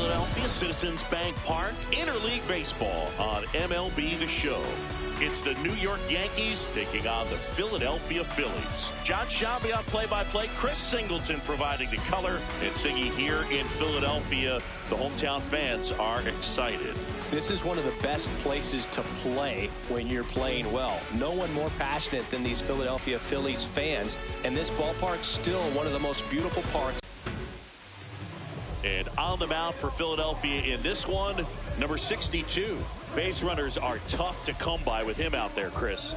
Philadelphia, Citizens Bank Park, Interleague Baseball on MLB The Show. It's the New York Yankees taking on the Philadelphia Phillies. John Shabby on play-by-play, Chris Singleton providing the color, and singing here in Philadelphia. The hometown fans are excited. This is one of the best places to play when you're playing well. No one more passionate than these Philadelphia Phillies fans, and this ballpark's still one of the most beautiful parks. And on the mound for Philadelphia in this one, number 62. Base runners are tough to come by with him out there, Chris.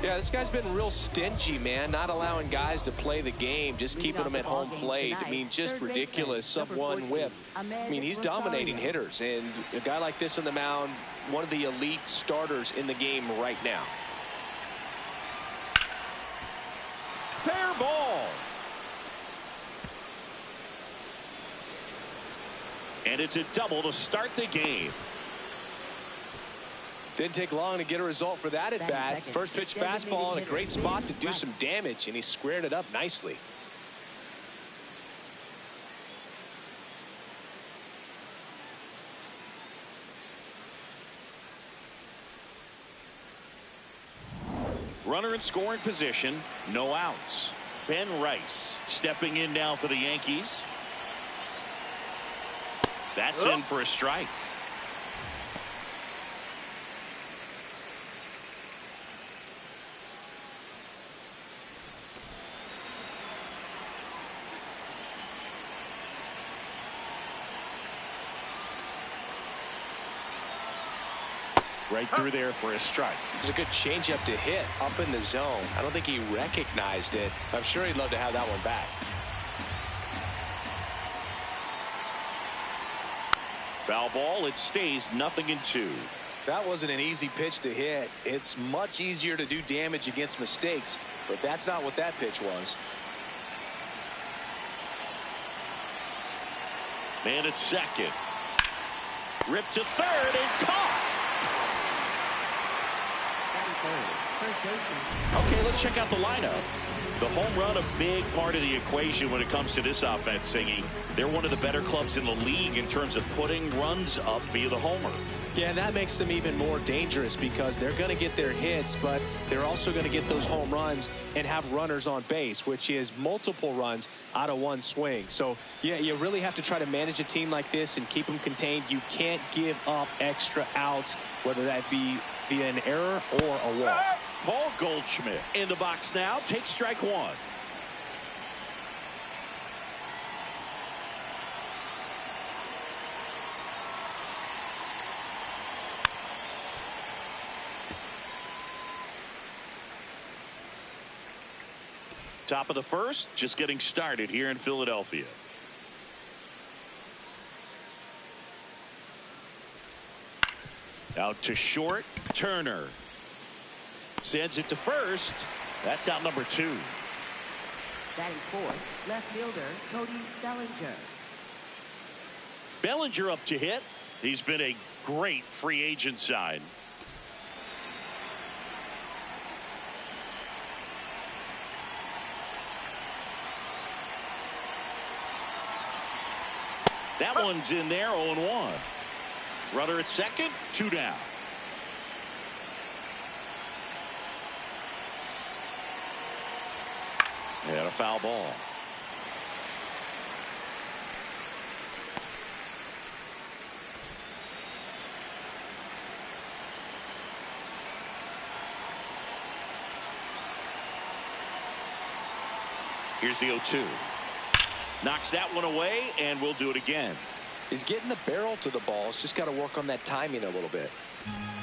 Yeah, this guy's been real stingy, man, not allowing guys to play the game, just keeping them at home plate. I mean, just ridiculous. Sub-1 whip. I mean, he's dominating hitters, and a guy like this on the mound, one of the elite starters in the game right now. Fair ball. And it's a double to start the game. Didn't take long to get a result for that at bat. First pitch fastball in a great spot to do some damage, and he squared it up nicely. Runner in scoring position, no outs. Ben Rice stepping in now for the Yankees. That's in for a strike. Right through there for a strike. It's a good changeup to hit up in the zone. I don't think he recognized it. I'm sure he'd love to have that one back. Foul ball. It stays 0-2. That wasn't an easy pitch to hit. It's much easier to do damage against mistakes, but that's not what that pitch was. Man at second. Ripped to third and caught. Okay, let's check out the lineup. The home run, a big part of the equation when it comes to this offense, Singy. They're one of the better clubs in the league in terms of putting runs up via the homer. Yeah, and that makes them even more dangerous because they're going to get their hits, but they're also going to get those home runs and have runners on base, which is multiple runs out of one swing. So, yeah, you really have to try to manage a team like this and keep them contained. You can't give up extra outs, whether that be via an error or a walk. Paul Goldschmidt in the box now. Takes strike one. Top of the first, just getting started here in Philadelphia. Out to short, Turner. Sends it to first. That's out number 2. Batting fourth, left fielder Cody Bellinger. Bellinger up to hit. He's been a great free agent sign. That one's in there, 0-1. Runner at second, 2 down. And a foul ball. Here's the 0-2. Knocks that one away, and we'll do it again. He's getting the barrel to the ball. He's just got to work on that timing a little bit.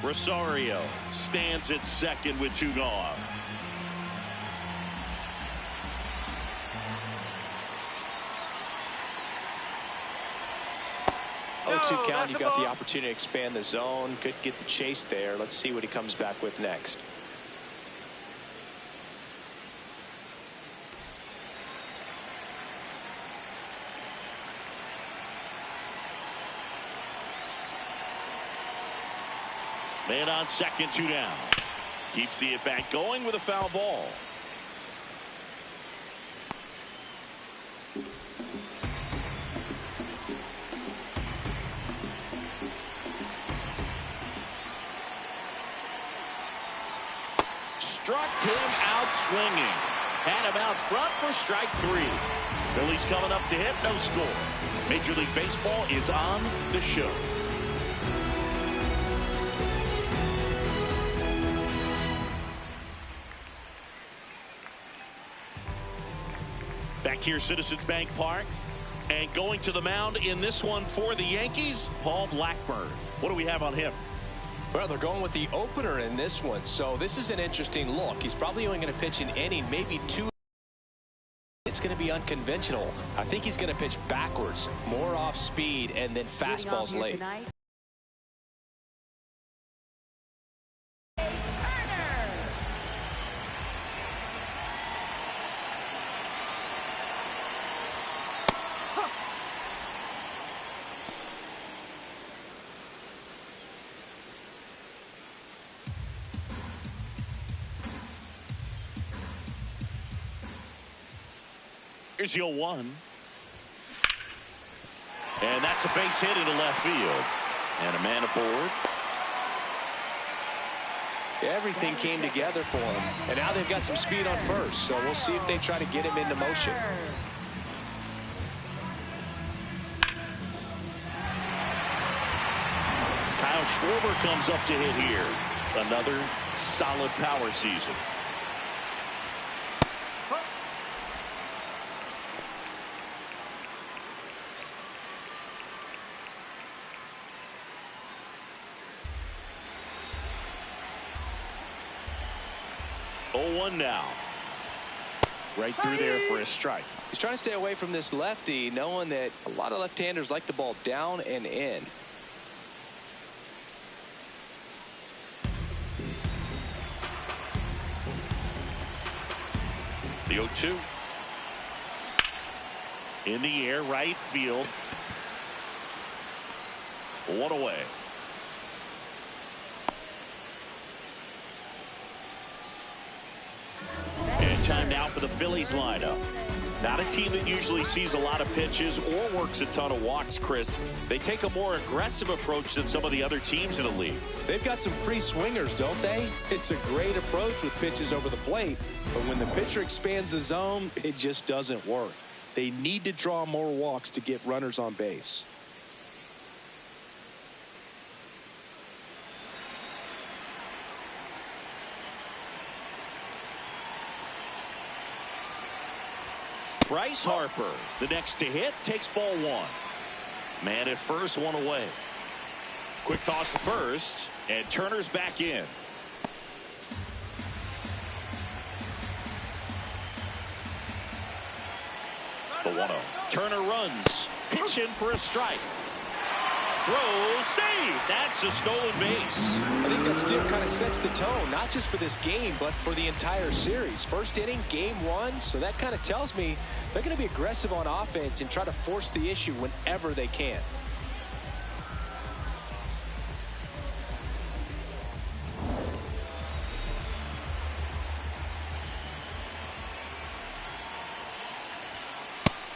Rosario stands at second with 2 gone. 0-2 count. You got the opportunity to expand the zone. Could get the chase there. Let's see what he comes back with next. Man on second, 2 down. Keeps the at-bat going with a foul ball. struck him out swinging. Had him out front for strike 3. Phillies coming up to hit, no score. Major League Baseball is on the show. Back here, Citizens Bank Park. And going to the mound in this one for the Yankees, Paul Blackburn. What do we have on him? Well, they're going with the opener in this one, so this is an interesting look. He's probably only going to pitch an inning, maybe 2. It's going to be unconventional. I think he's going to pitch backwards, more off speed, and then fastballs late. Here's your 1. And that's a base hit into left field. And a man aboard. Everything came together for him. And now they've got some speed on first. So we'll see if they try to get him into motion. Kyle Schwarber comes up to hit here. Another solid power season. One now. Right through there for a strike. He's trying to stay away from this lefty, knowing that a lot of left-handers like the ball down and in. The 0-2. In the air, right field. 1 away. Time now for the Phillies lineup. Not a team that usually sees a lot of pitches or works a ton of walks, Chris. They take a more aggressive approach than some of the other teams in the league. They've got some free swingers, don't they? It's a great approach with pitches over the plate, but when the pitcher expands the zone, it just doesn't work. They need to draw more walks to get runners on base. Bryce Harper, the next to hit, takes ball 1. Man at first, 1 away. Quick toss to first, and Turner's back in. The 1-0. Turner runs, pitch in for a strike. Throw, save. That's a stolen base. I think that still kind of sets the tone, not just for this game, but for the entire series. First inning, game 1, so that kind of tells me they're going to be aggressive on offense and try to force the issue whenever they can.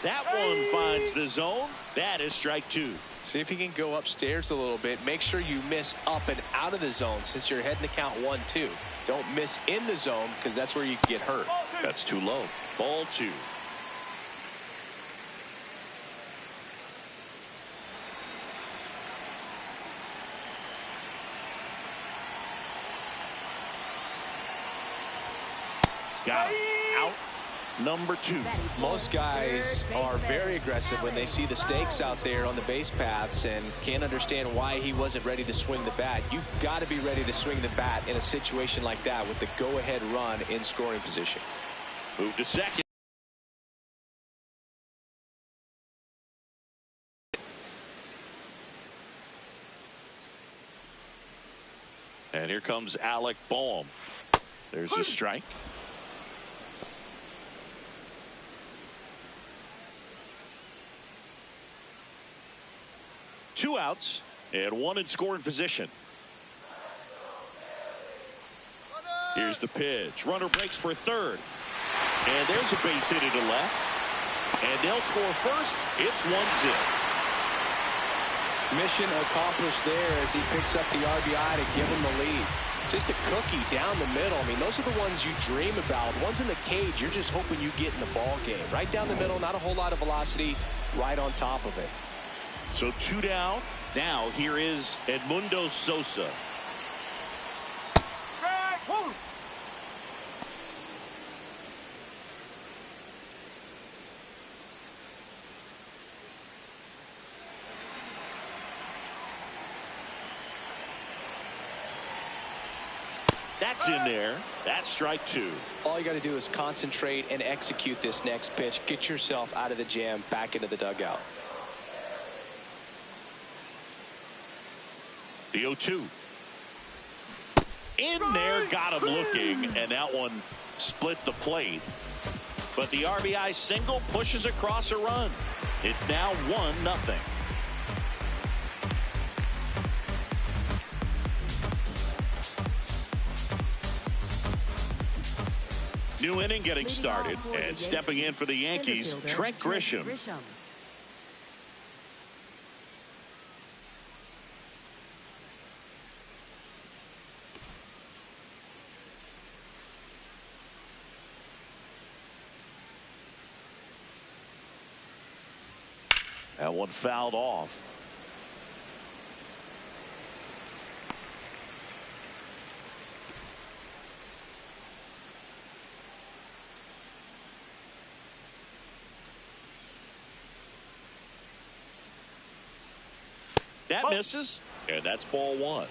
That one finds the zone. That is strike 2. See if you can go upstairs a little bit. Make sure you miss up and out of the zone since you're heading to count 1-2. Don't miss in the zone because that's where you can get hurt. That's too low. Ball 2. Got him. Out. Number 2. Most guys are very aggressive when they see the stakes out there on the base paths and can't understand why he wasn't ready to swing the bat. You've got to be ready to swing the bat in a situation like that with the go-ahead run in scoring position. Move to second. And here comes Alec Boehm. There's a strike. Two outs and 1 in scoring position. Here's the pitch. Runner breaks for third. And there's a base hit into left. And they'll score first. It's 1-0. Mission accomplished there as he picks up the RBI to give him the lead. Just a cookie down the middle. I mean, those are the ones you dream about. Ones in the cage, you're just hoping you get in the ball game. Right down the middle, not a whole lot of velocity, right on top of it. So 2 down. Now here is Edmundo Sosa. That's in there. That's strike 2. All you got to do is concentrate and execute this next pitch. Get yourself out of the jam, back into the dugout. The 0-2. In there, got him looking, and that one split the plate. But the RBI single pushes across a run. It's now 1-0. New inning getting started, and stepping in for the Yankees, Trent Grisham. That one fouled off. That misses, and that's ball 1.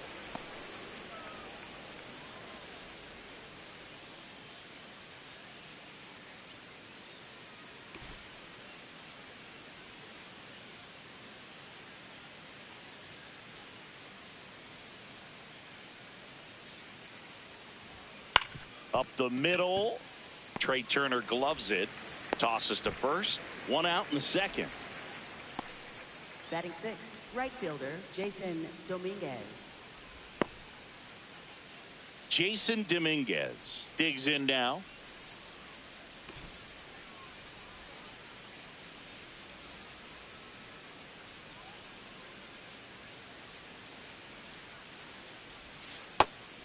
Up the middle. Trey Turner gloves it. Tosses to first. 1 out in the second. Batting 6th, right fielder Jason Dominguez. Jason Dominguez digs in now.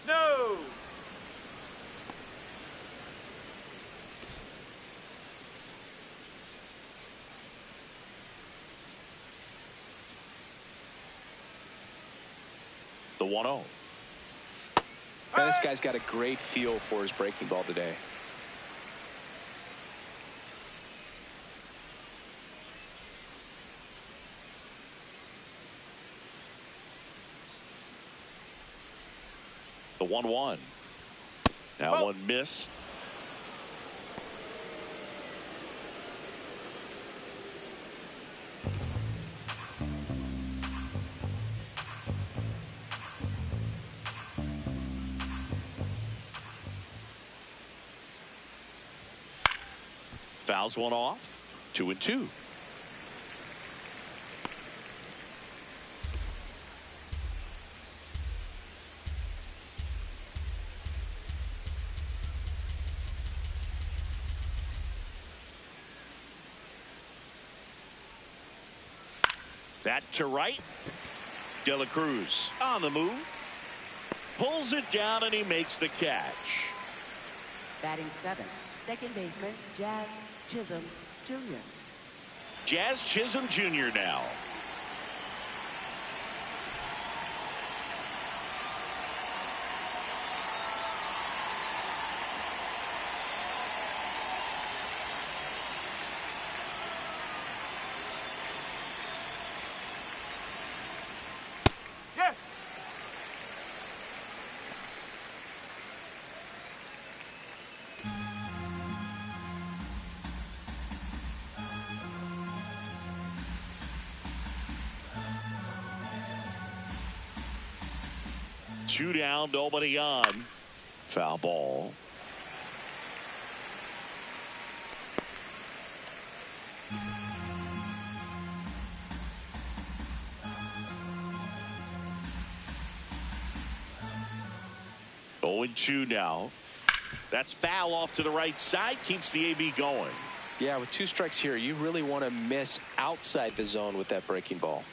No. The 1-0. Man, this guy's got a great feel for his breaking ball today. The 1-1. Now one missed. Fouls one off. 2-2. That to right. De La Cruz on the move. Pulls it down and he makes the catch. Batting 7th, second baseman Jazz Chisholm Jr. Jazz Chisholm Jr. now. Yes. Two down, nobody on. Foul ball. Oh, and 2 now. That's foul off to the right side. Keeps the AB going. Yeah, with 2 strikes here, you really want to miss outside the zone with that breaking ball.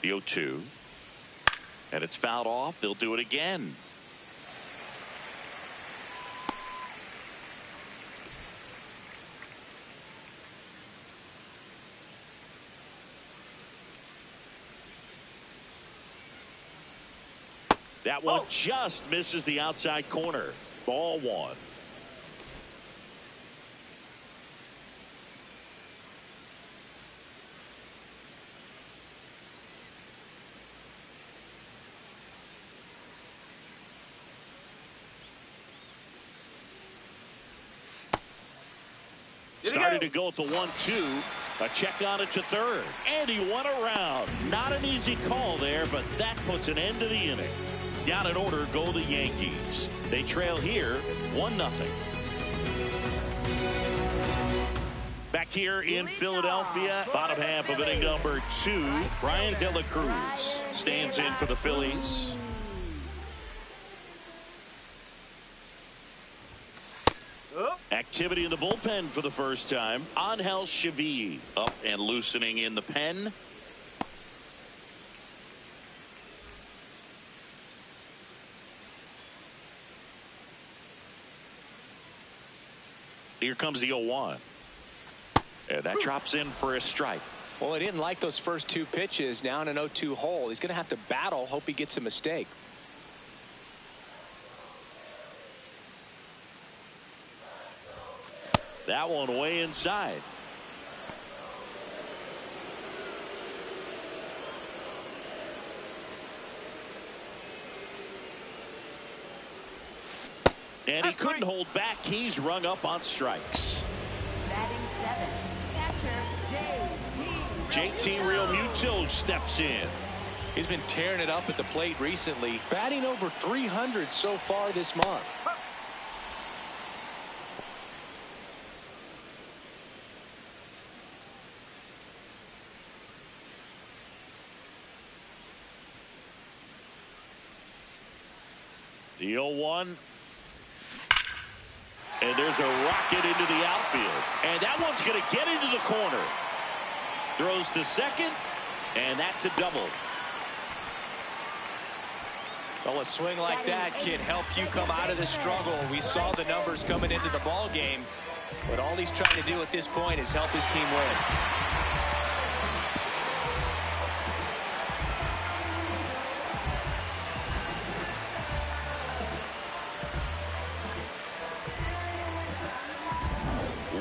The 0-2. And it's fouled off. They'll do it again. That one just misses the outside corner. Ball one. Started to go at the 1-2. A check on it to third. And he won around. Not an easy call there, but that puts an end to the inning. Down in order go the Yankees. They trail here 1-0. Back here in Philadelphia, bottom half of inning number 2. Brian De La Cruz stands in for the Phillies. Activity in the bullpen for the first time. Angel Chevy up and loosening in the pen. Here comes the 0-1. And that drops in for a strike. Well, he didn't like those first 2 pitches. Now in an 0-2 hole. He's going to have to battle. Hope he gets a mistake. That one way inside. And he couldn't hold back. He's rung up on strikes. Batting 7, catcher JT Realmuto steps in. He's been tearing it up at the plate recently. Batting over 300 so far this month. The 0-1. And there's a rocket into the outfield. And that one's going to get into the corner. Throws to second. And that's a double. Well, a swing like that can help you come out of the struggle. We saw the numbers coming into the ball game. But all he's trying to do at this point is help his team win.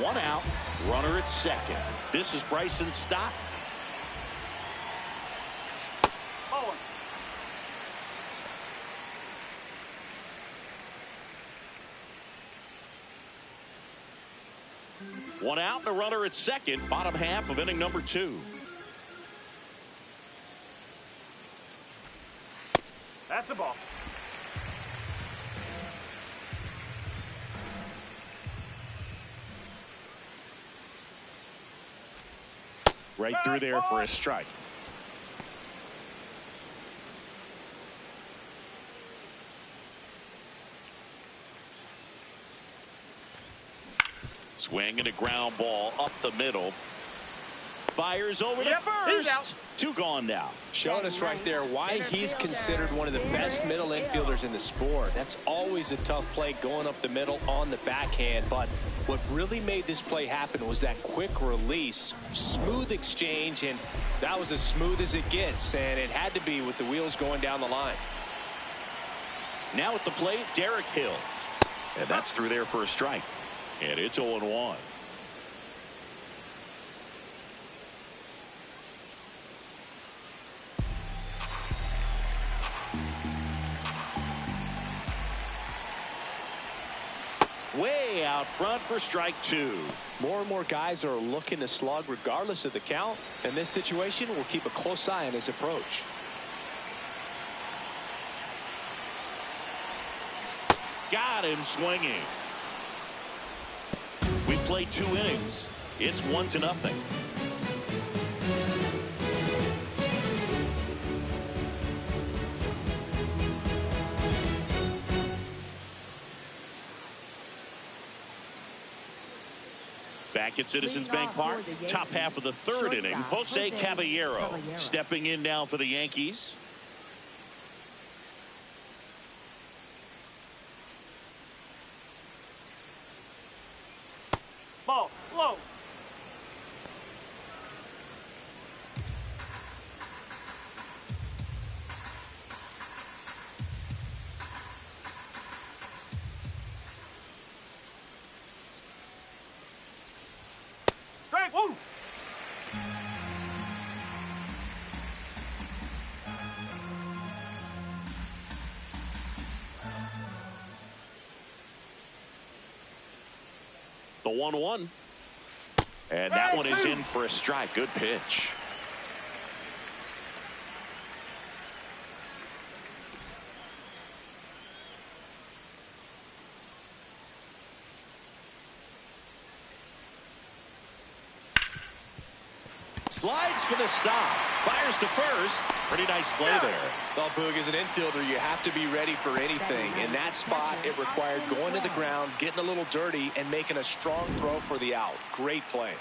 One out, runner at second. This is Bryson's stop. One out and a runner at second, bottom half of inning number 2. That's the ball. Right through there for a strike. Swing and a ground ball up the middle. Fires over to first. 2 gone now. Showing us right there why he's considered one of the best middle infielders in the sport. That's always a tough play going up the middle on the backhand. But what really made this play happen was that quick release, smooth exchange, and that was as smooth as it gets. And it had to be with the wheels going down the line. Now at the plate, Derek Hill. And that's through there for a strike. And it's 0-1. Way out front for strike 2. More and more guys are looking to slug regardless of the count. In this situation, we'll keep a close eye on his approach. Got him swinging. We played 2 innings. It's 1-0. Back at Citizens Bank Park, top half of the third inning. Jose Caballero stepping in now for the Yankees. Ball, low. Strike one. The 1-1. And that one is in for a strike. Good pitch. Slides for the stop. Fires to first. Pretty nice play there. Well, Boog, as an infielder, you have to be ready for anything. In that spot, it required going to the ground, getting a little dirty, and making a strong throw for the out. Great play.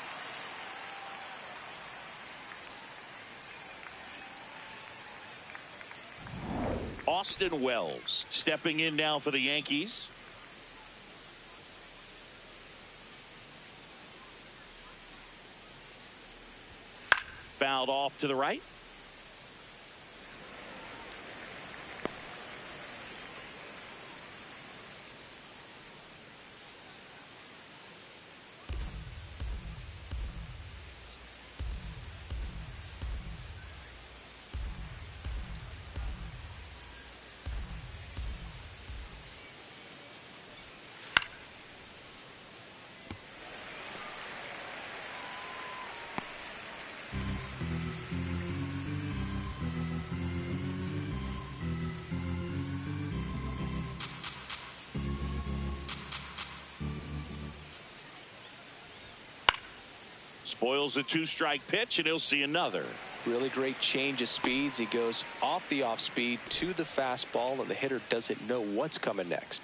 Austin Wells stepping in now for the Yankees. Fouled off to the right. Spoils a two-strike pitch, and he'll see another. Really great change of speeds. He goes off the off speed to the fastball, and the hitter doesn't know what's coming next.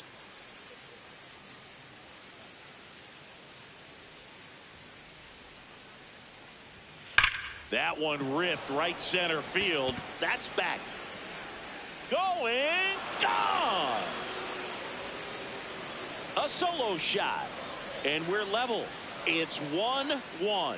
That one ripped right center field. That's back. Going. Gone. A solo shot. And we're level. It's 1-1.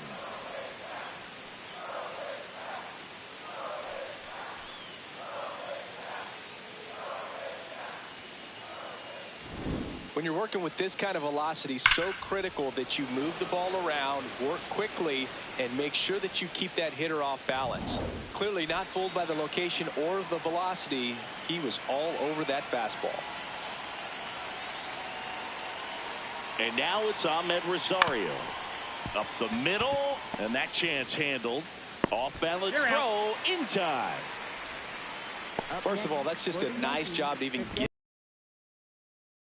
When you're working with this kind of velocity, so critical that you move the ball around, work quickly, and make sure that you keep that hitter off balance. Clearly not fooled by the location or the velocity. He was all over that fastball. And now it's Ahmed Rosario. Up the middle, and that chance handled. Off balance throw in time. First of all, that's just a nice job to even get.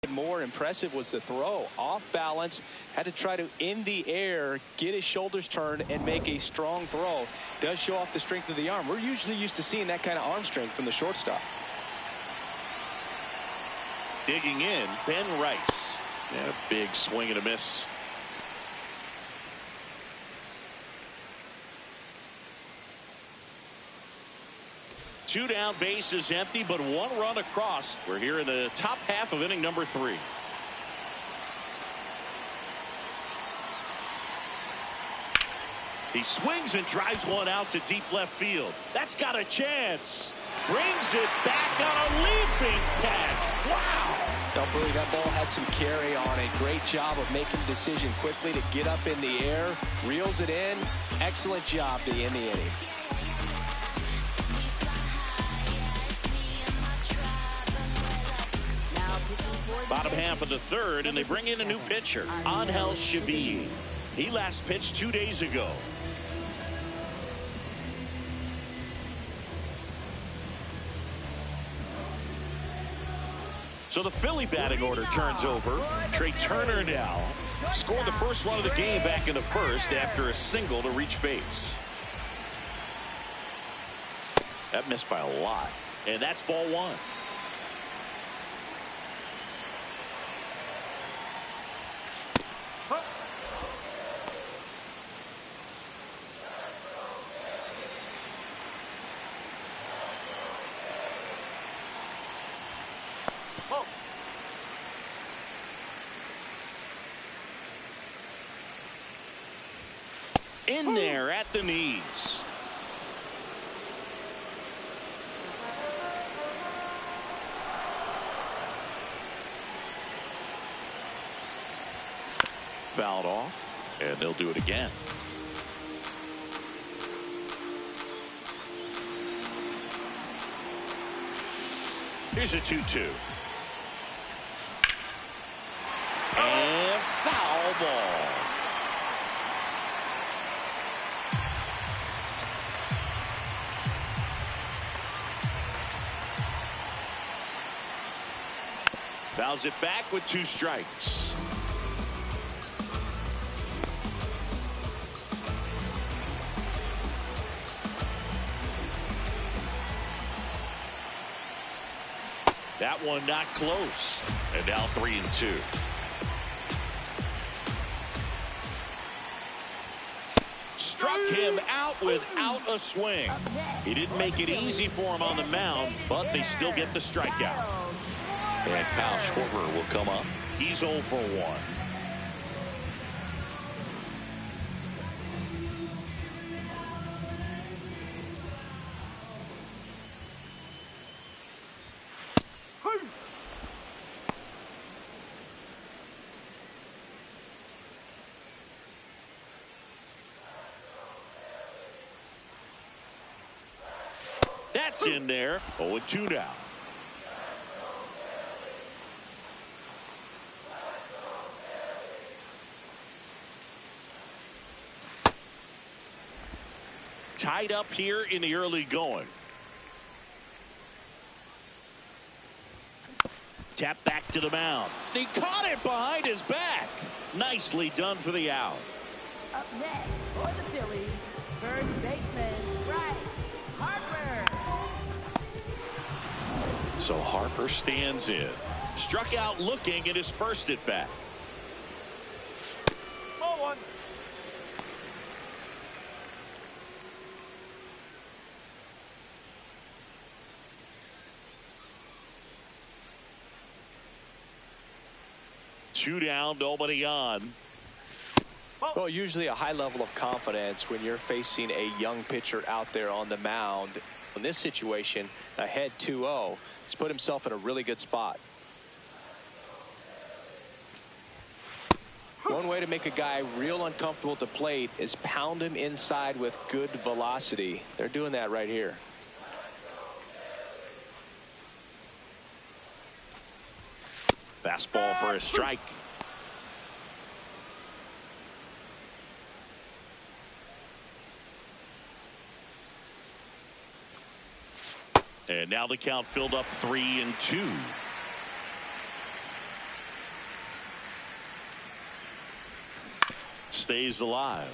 More impressive was the throw. Off balance, had to try to in the air, get his shoulders turned, and make a strong throw. Does show off the strength of the arm. We're usually used to seeing that kind of arm strength from the shortstop. Digging in, Ben Rice. And a big swing and a miss. Two down, bases empty, but one run across. We're here in the top half of inning number 3. He swings and drives one out to deep left field. That's got a chance. Brings it back on a leaping catch. Wow. Don't believe that ball had some carry on it. Great job of making the decision quickly to get up in the air. Reels it in. Excellent job to end the inning. Bottom half of the third, and they bring in a new pitcher, Angel Shavii. He last pitched 2 days ago. So the Philly batting order turns over. Trey Turner now scored the first run of the game back in the first after a single to reach base. That missed by a lot, and that's ball 1. In there at the knees. Fouled off, and they'll do it again. Here's a 2-2. And foul ball. Fouls it back with 2 strikes. That one not close. And now 3-2. Struck him out without a swing. He didn't make it easy for him on the mound, but they still get the strikeout. And Kyle Schwarber will come up. He's 0 for 1. That's in there. 0-2 now. Tied up here in the early going. Tap back to the mound. He caught it behind his back. Nicely done for the out. Up next for the Phillies, first baseman Bryce Harper. So Harper stands in. Struck out looking at his first at bat. 0-1. Two down, nobody on. Well, usually a high level of confidence when you're facing a young pitcher out there on the mound. In this situation, ahead 2-0, he's put himself in a really good spot. One way to make a guy real uncomfortable at the plate is pound him inside with good velocity. They're doing that right here. Fastball for a strike. And now the count filled up 3-2. Stays alive.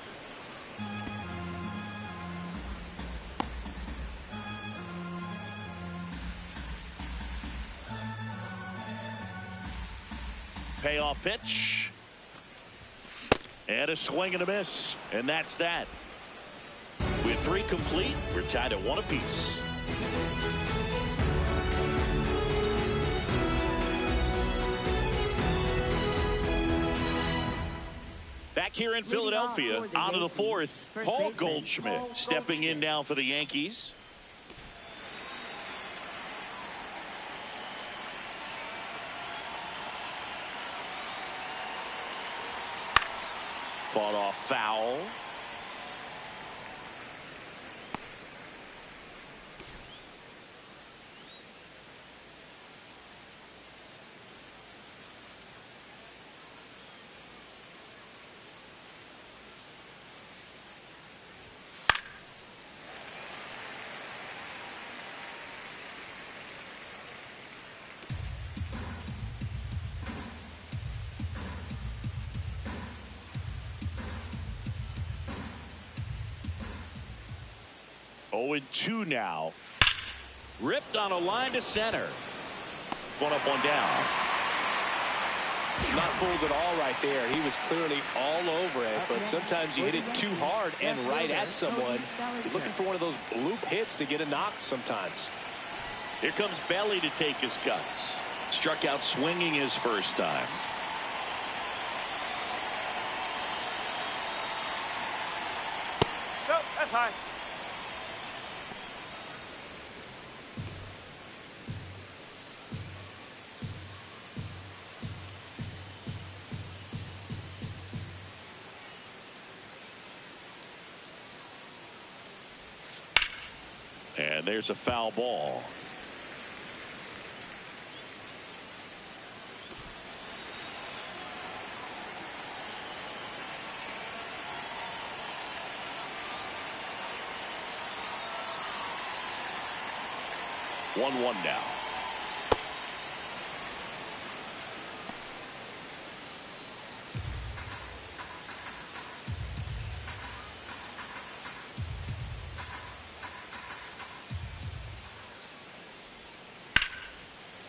Payoff pitch. And a swing and a miss. And that's that. With 3 complete, we're tied at 1 apiece. Back here in Philadelphia, out of the 4th, Paul Goldschmidt stepping in now for the Yankees. Fought off foul. Oh, 2 now. Ripped on a line to center. 1 up, 1 down. Not fooled at all right there. He was clearly all over it, but sometimes you hit it too hard and right at someone. You're looking for one of those bloop hits to get a knock sometimes. Here comes Belly to take his cuts. Struck out swinging his first time. High. And there's a foul ball. One now.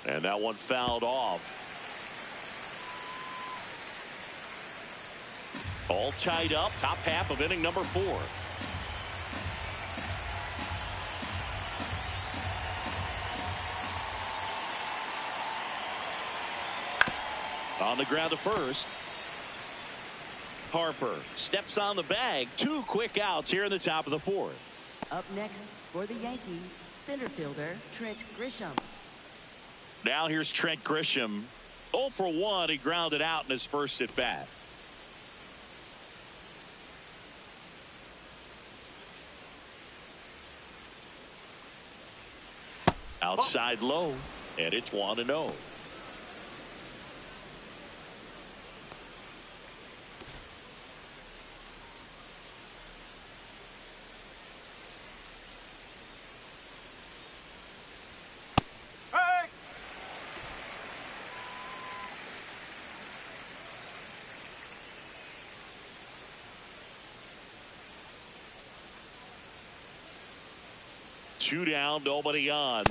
And that one fouled off. All tied up, top half of inning number 4. On the ground to first. Harper steps on the bag. 2 quick outs here in the top of the 4th. Up next for the Yankees, center fielder Trent Grisham. Now here's Trent Grisham. 0 for 1. He grounded out in his first at bat. Outside low, and it's 1-0. Two down, nobody on.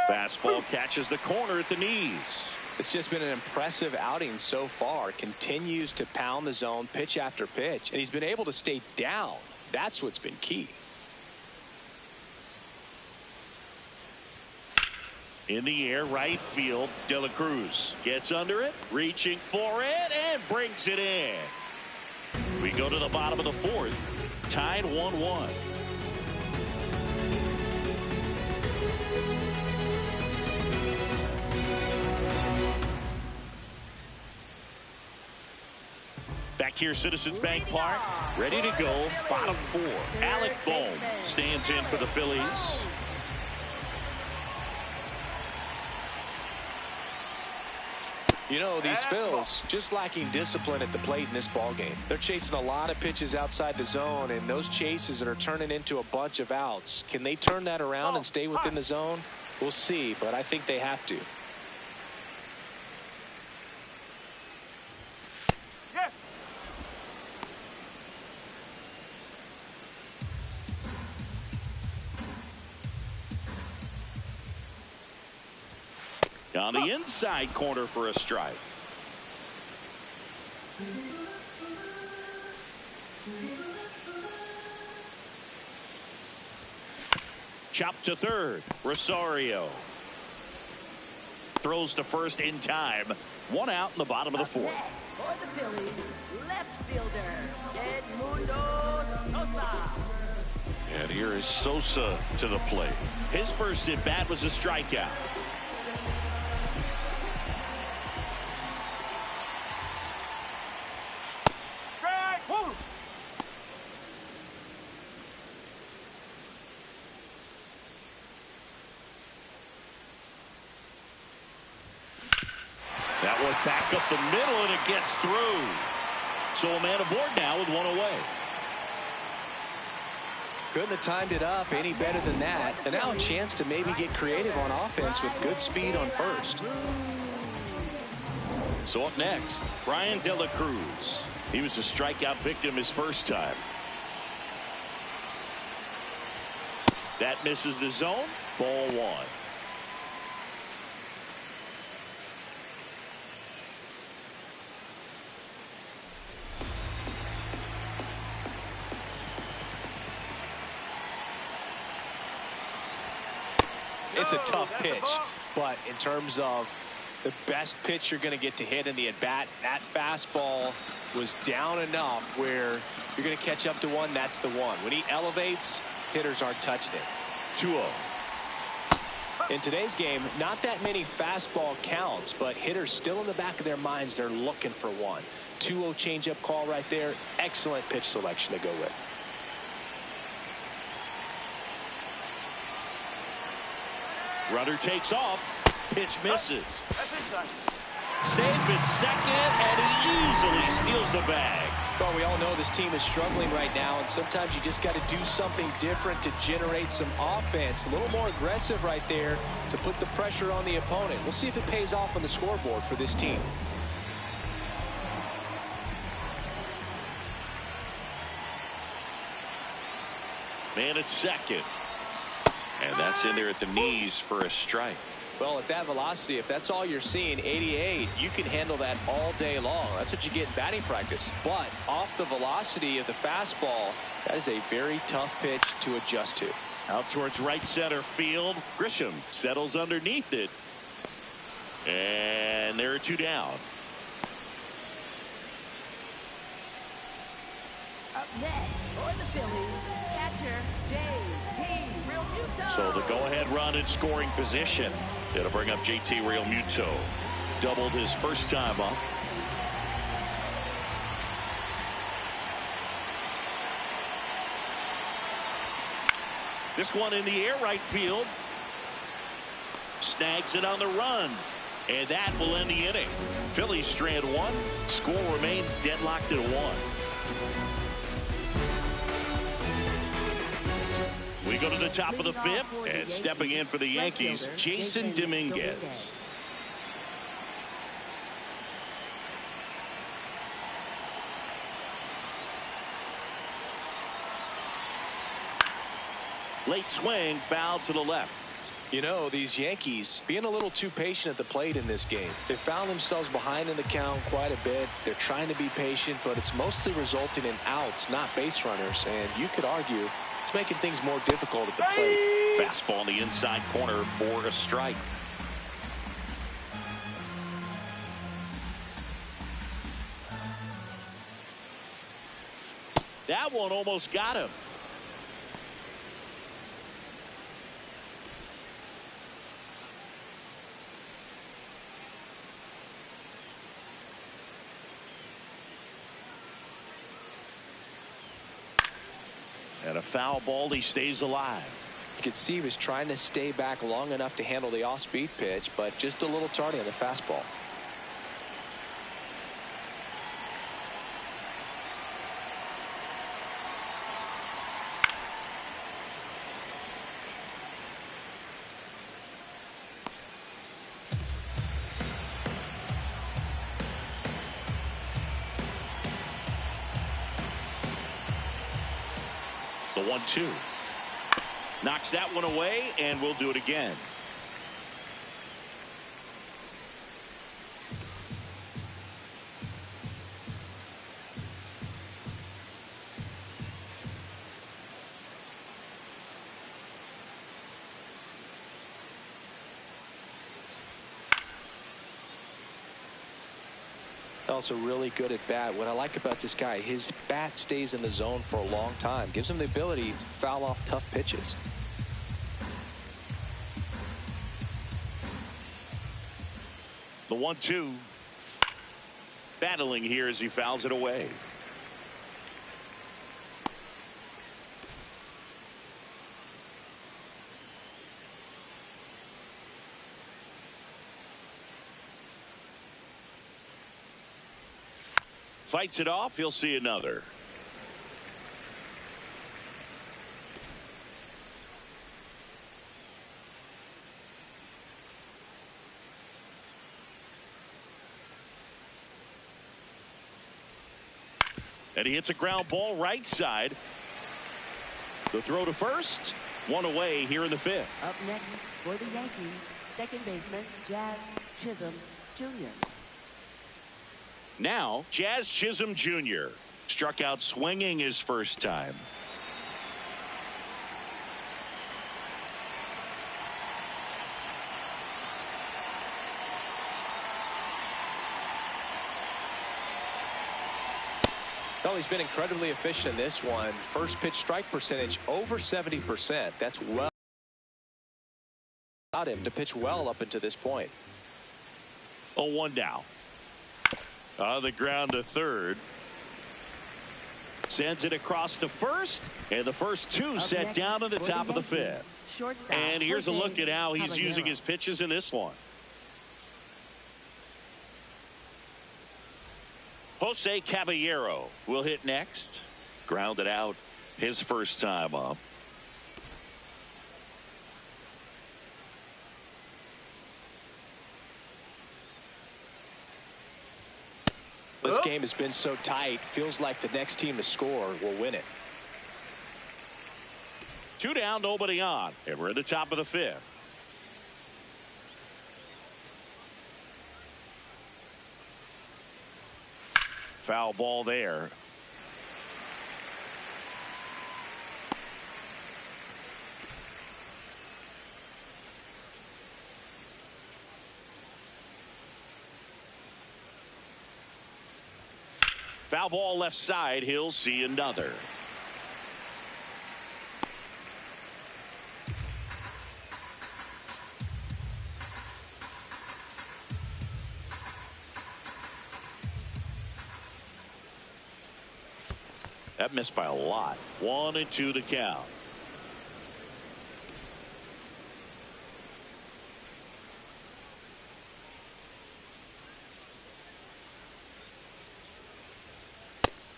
Fastball catches the corner at the knees. It's just been an impressive outing so far. Continues to pound the zone pitch after pitch, and he's been able to stay down. That's what's been key. In the air, right field. De La Cruz gets under it, reaching for it, and brings it in. We go to the bottom of the 4th, tied 1-1. Back here, Citizens Bank Park, ready to go. Bottom 4. Alec Bohm stands in for the Phillies. You know, these Phils just lacking discipline at the plate in this ballgame. They're chasing a lot of pitches outside the zone, and those chases are turning into a bunch of outs. Can they turn that around and stay within the zone? We'll see, but I think they have to. On the inside corner for a strike. Chopped to third. Rosario throws to first in time. 1 out in the bottom of the 4th. Next for the Phillies, left fielder Edmundo Sosa. And here is Sosa to the plate. His first at bat was a strikeout. That one back up the middle, and it gets through. So a man aboard now with 1 away. Couldn't have timed it up any better than that. And now a chance to maybe get creative on offense with good speed on first. So up next, Brian De La Cruz. He was a strikeout victim his first time. That misses the zone. Ball 1. It's a tough pitch, but in terms of The best pitch you're going to get to hit in the at-bat. That fastball was down enough where you're going to catch up to one. That's the one. When he elevates, hitters aren't touched it. 2-0. In today's game, not that many fastball counts, but hitters still in the back of their minds, they're looking for one. 2-0 changeup call right there. Excellent pitch selection to go with. Runner takes off. Pitch misses. Safe at second, and he easily steals the bag. Well, we all know this team is struggling right now, and sometimes you just got to do something different to generate some offense. A little more aggressive right there to put the pressure on the opponent. We'll see if it pays off on the scoreboard for this team. Man at second. And that's in there at the knees for a strike. Well, at that velocity, if that's all you're seeing, 88, you can handle that all day long. That's what you get in batting practice. But off the velocity of the fastball, that is a very tough pitch to adjust to. Out towards right center field. Grisham settles underneath it. And there are 2 down. Up next for the Phillies, catcher J.T. Realmuto. So the go-ahead run in scoring position. It'll bring up J.T. Realmuto. Doubled his first time up. This one in the air right field. Snags it on the run. And that will end the inning. Phillies strand 1. Score remains deadlocked at 1. We go to the top of the 5th, and stepping in for the Yankees, Jason Dominguez. Late swing, foul to the left. You know, these Yankees being a little too patient at the plate in this game. They found themselves behind in the count quite a bit. They're trying to be patient, but it's mostly resulting in outs, not base runners. And you could argue it's making things more difficult at the plate. Fastball in the inside corner for a strike. That one almost got him. And a foul ball, he stays alive. You could see he was trying to stay back long enough to handle the off-speed pitch, but just a little tardy on the fastball. The 1-2. Knocks that one away, and we'll do it again. Also really good at bat. What I like about this guy, his bat stays in the zone for a long time. Gives him the ability to foul off tough pitches. The 1-2. Battling here as he fouls it away. Fights it off. He'll see another. And he hits a ground ball right side. The throw to first. One away here in the 5th. Up next for the Yankees, second baseman Jazz Chisholm Jr. Now, Jazz Chisholm Jr. struck out swinging his first time. Well, he's been incredibly efficient in this one. First pitch strike percentage over 70%. That's well allowed him to pitch well up until this point. 0-1 now. On the ground to third. Sends it across to first. And the first two set down to the top of the fifth. And here's a look at how he's using his pitches in this one. Jose Caballero will hit next. Grounded out his first time up. This game has been so tight. Feels like the next team to score will win it. 2 down, nobody on. And we're at the top of the fifth. Foul ball there. Foul ball left side. He'll see another. That missed by a lot. 1-2 to count.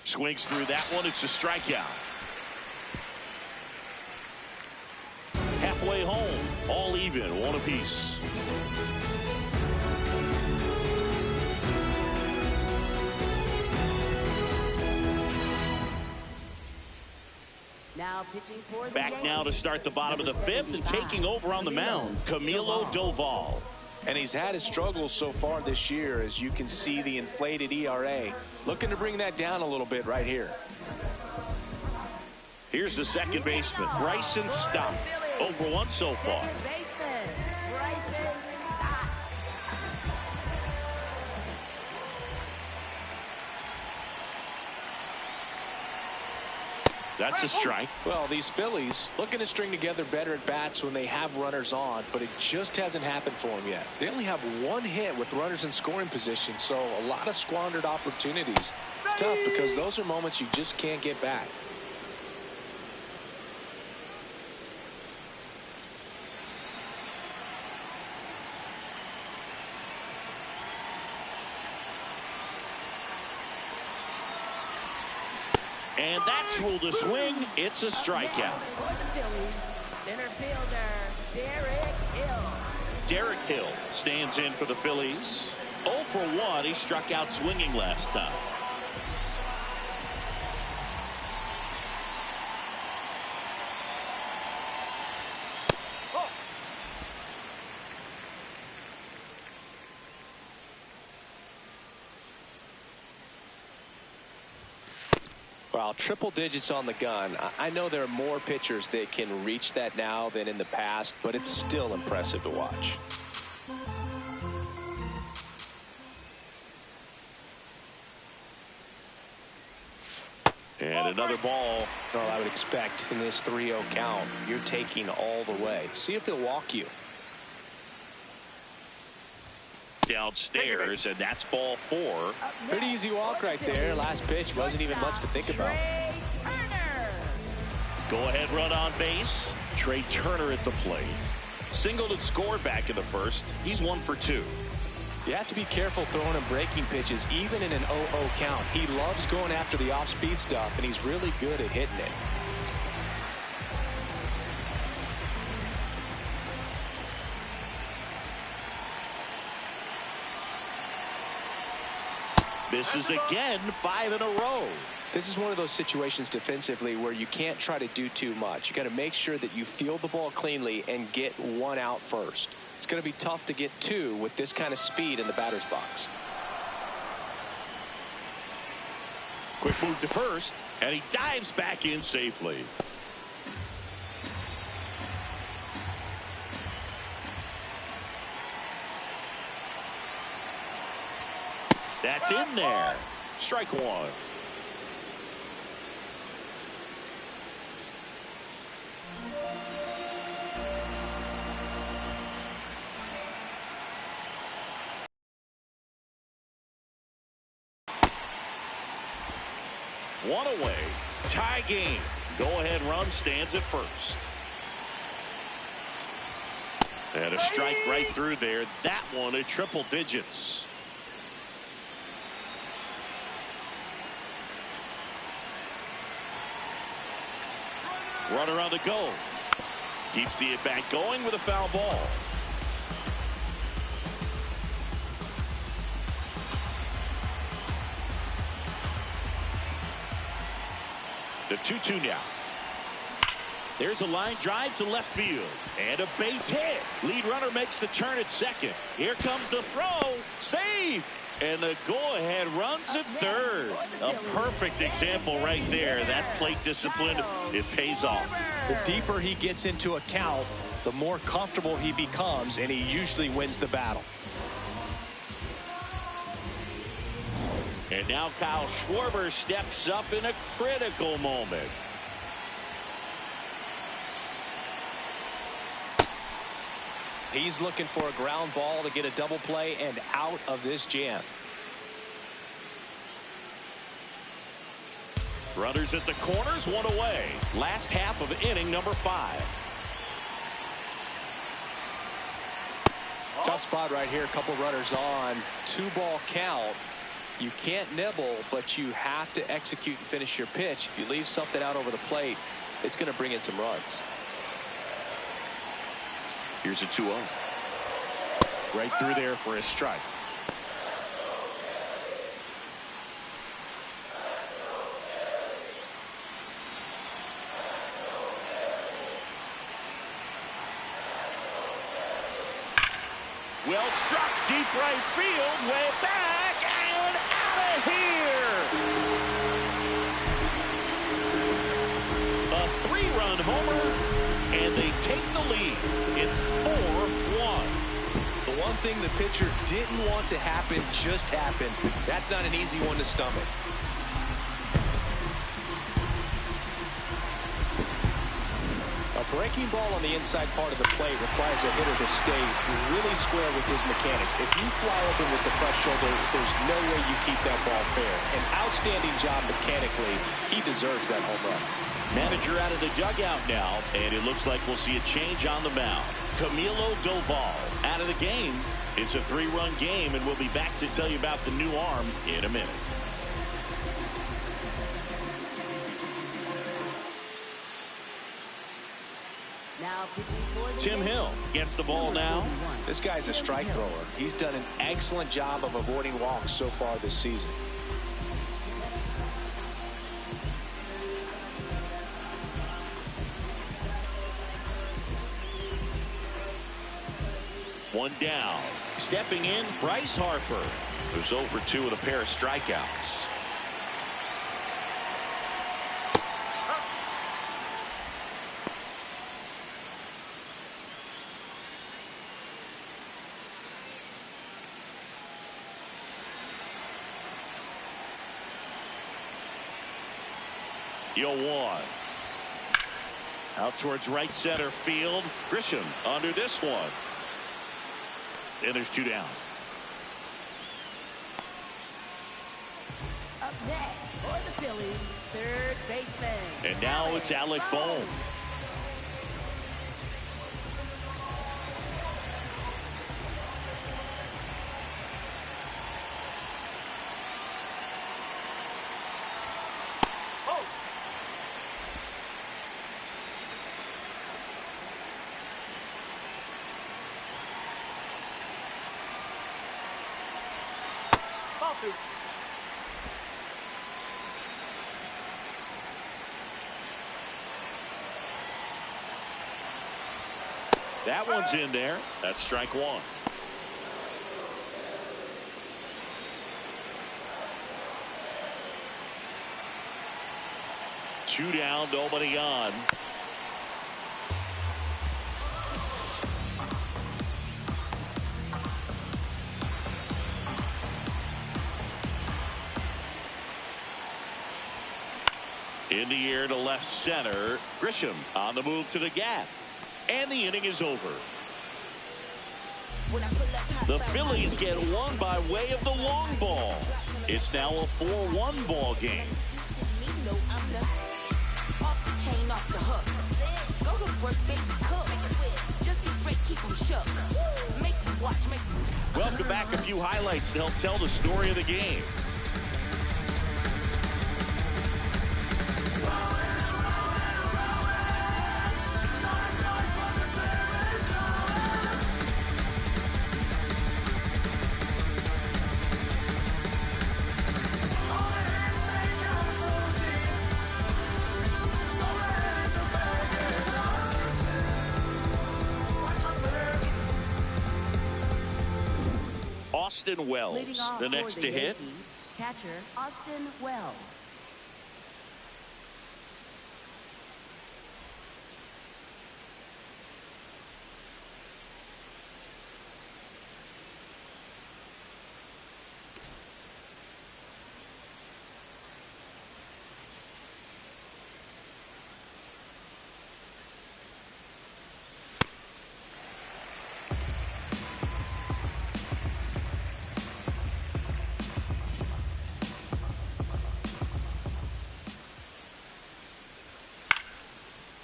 Swings through that one. It's a strikeout. Halfway home. All even. 1 apiece. Now pitching for the Back now to start the bottom of the fifth and taking over on the mound, Camilo Doval. And he's had his struggles so far this year, as you can see the inflated ERA. Looking to bring that down a little bit right here. Here's the second baseman, Bryson Stott. 0 for 1 so far. That's a strike. Well, these Phillies looking to string together better at bats when they have runners on, but it just hasn't happened for them yet. They only have 1 hit with runners in scoring position, so a lot of squandered opportunities. It's tough because those are moments you just can't get back. And that's ruled a swing. It's a strikeout. Center fielder, Derek Hill. Derek Hill stands in for the Phillies. 0 for 1. He struck out swinging last time. Well, triple digits on the gun. I know there are more pitchers that can reach that now than in the past, but it's still impressive to watch. And another ball. Well, I would expect in this 3-0 count, you're taking all the way. See if he'll walk you. Downstairs, and that's ball 4. Pretty easy walk right there. Last pitch wasn't even much to think about. Go ahead run on base. Trey Turner at the plate. Singled and scored back in the first. He's 1 for 2. You have to be careful throwing him breaking pitches, even in an 0-0 count. He loves going after the off-speed stuff, and he's really good at hitting it. Misses again, 5 in a row. This is one of those situations defensively where you can't try to do too much. You got to make sure that you field the ball cleanly and get 1 out first. It's going to be tough to get 2 with this kind of speed in the batter's box. Quick move to first, and he dives back in safely. That's in there. Strike 1. One away. Tie game. Go-ahead run stands at first. And a strike right through there. That one at triple digits. Runner on the go. Keeps the at-bat going with a foul ball. The 2-2 now. There's a line drive to left field. And a base hit. Lead runner makes the turn at second. Here comes the throw. Save. And the go-ahead runs at third. A perfect example right there. That plate discipline, it pays off. The deeper he gets into a count, the more comfortable he becomes, and he usually wins the battle. And now Kyle Schwarber steps up in a critical moment. He's looking for a ground ball to get a double play and out of this jam. Runners at the corners, one away. Last half of inning number 5. Tough spot right here. A couple runners on. 2-ball count. You can't nibble, but you have to execute and finish your pitch. If you leave something out over the plate, it's going to bring in some runs. Here's a 2-0. Right through there for a strike. Well struck, deep right field, way back and out of here. A 3-run homer, and they take the lead. It's 4-1. The one thing the pitcher didn't want to happen just happened. That's not an easy one to stomach. A breaking ball on the inside part of the plate requires a hitter to stay really square with his mechanics. If you fly open with the press shoulder, there's no way you keep that ball fair. An outstanding job mechanically. He deserves that home run. Manager out of the dugout now, and it looks like we'll see a change on the mound. Camilo Doval out of the game. It's a 3-run game, and we'll be back to tell you about the new arm in a minute. Now pitching for the Tim Hill gets the ball now. This guy's a strike thrower. He's done an excellent job of avoiding walks so far this season. One down. Stepping in, Bryce Harper, who's 0 for 2 with a pair of strikeouts. Yo, 1. Out towards right center field. Grisham under this one. And there's 2 down. Up next for the Phillies, third baseman. And now it's Alec Bohm. That one's in there. That's strike 1. Two down, nobody on. In the air to left center. Grisham on the move to the gap. And the inning is over. The Phillies get one by way of the long ball. It's now a 4-1 ball game. know I'm the off the chain, off the hook. Go to work, baby, cook. Just be great, keep them shook. Make them watch, make them... Welcome back. A few highlights to help tell the story of the game. Austin Wells, the next to hit. Catcher Austin Wells.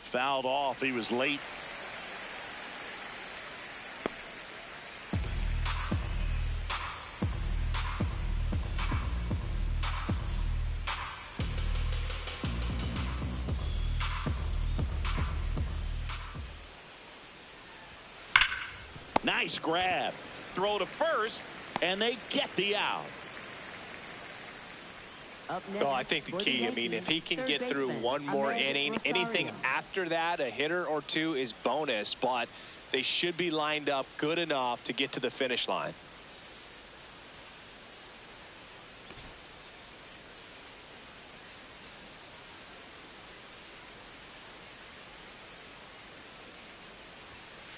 Fouled off. He was late. Nice grab. Throw to first, and they get the out. Well, I think the key, I mean, if he can get through one more inning, anything after that, a hitter or two is bonus, but they should be lined up good enough to get to the finish line.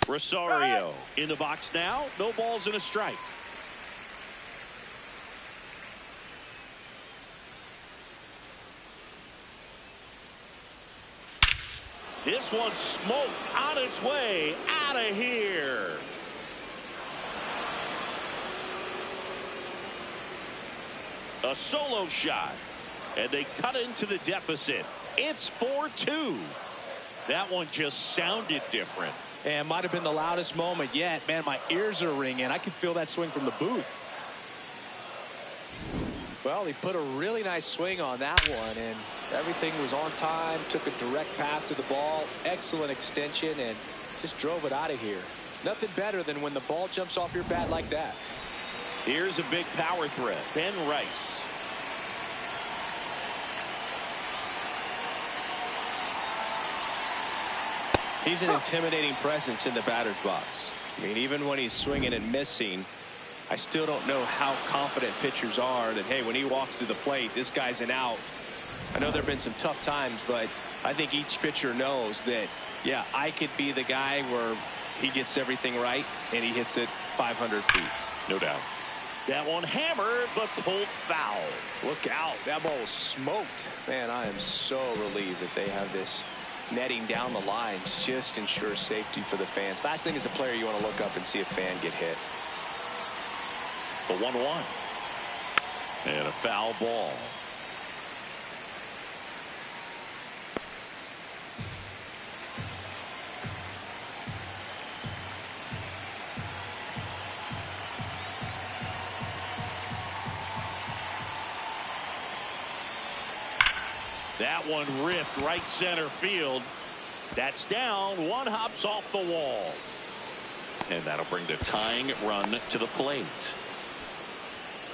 Rosario in the box now. No balls and a strike. This one smoked on its way out of here. A solo shot, and they cut into the deficit. It's 4-2. That one just sounded different. And might have been the loudest moment yet. Man, my ears are ringing. I can feel that swing from the booth. Well, he put a really nice swing on that one, and everything was on time, took a direct path to the ball, excellent extension, and just drove it out of here. Nothing better than when the ball jumps off your bat like that. Here's a big power threat. Ben Rice. He's an intimidating presence in the batter's box. I mean, even when he's swinging and missing, I still don't know how confident pitchers are that, hey, when he walks to the plate, this guy's an out. I know there have been some tough times, but I think each pitcher knows that, yeah, I could be the guy where he gets everything right and he hits it 500 feet. No doubt. That one hammered, but pulled foul. Look out. That ball was smoked. Man, I am so relieved that they have this netting down the lines. Just ensures safety for the fans. Last thing as a player, you want to look up and see a fan get hit. The 1-1. And a foul ball. That one ripped right center field. That's down. One hops off the wall. And that'll bring the tying run to the plate.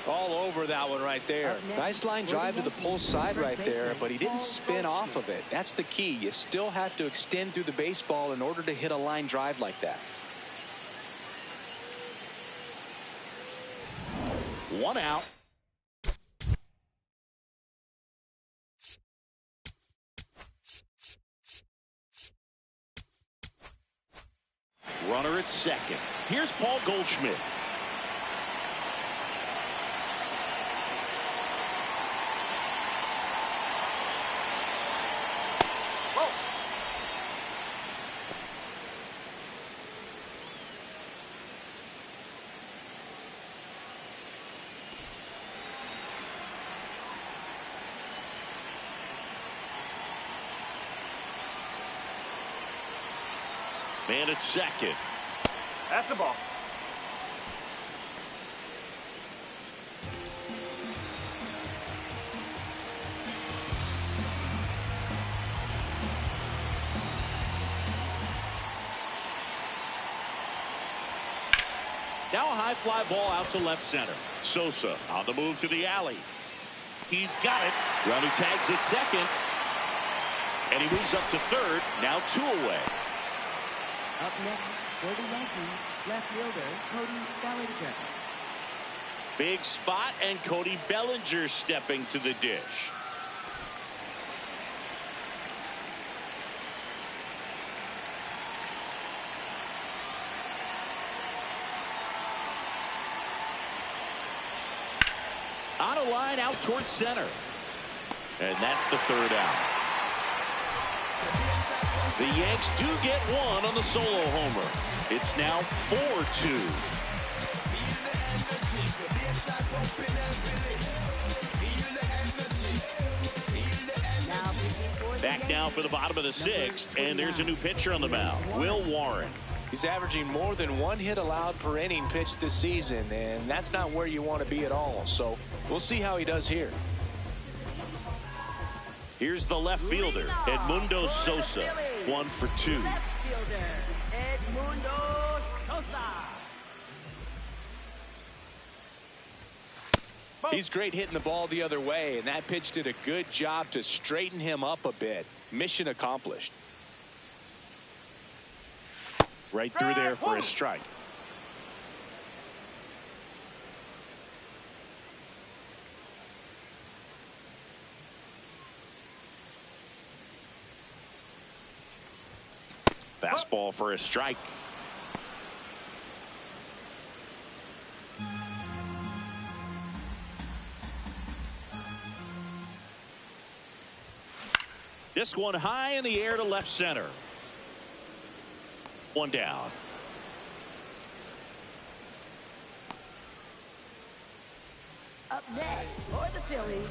All over that one right there. Nice line drive to the pull side right there, but he didn't spin off of it. That's the key. You still have to extend through the baseball in order to hit a line drive like that. One out. Runner at second. Here's Paul Goldschmidt. Man at second. That's the ball. Now a high fly ball out to left center. Sosa on the move to the alley. He's got it. Runner tags at second. And he moves up to third. Now 2 away. Up next for the Yankees, left fielder Cody Bellinger. Big spot, and Cody Bellinger stepping to the dish. On a line out towards center. And that's the third out. The Yanks do get one on the solo homer. It's now 4-2. Back now for the bottom of the 6th, and there's a new pitcher on the mound, Will Warren. He's averaging more than 1 hit allowed per inning pitched this season, and that's not where you want to be at all. So we'll see how he does here. Here's the left fielder, Edmundo Sosa, 1 for 2. Left fielder Edmundo Sosa. He's great hitting the ball the other way, and that pitch did a good job to straighten him up a bit. Mission accomplished. Right through there for a strike. Fastball for a strike. This one high in the air to left center. 1 down. Up next for the Phillies,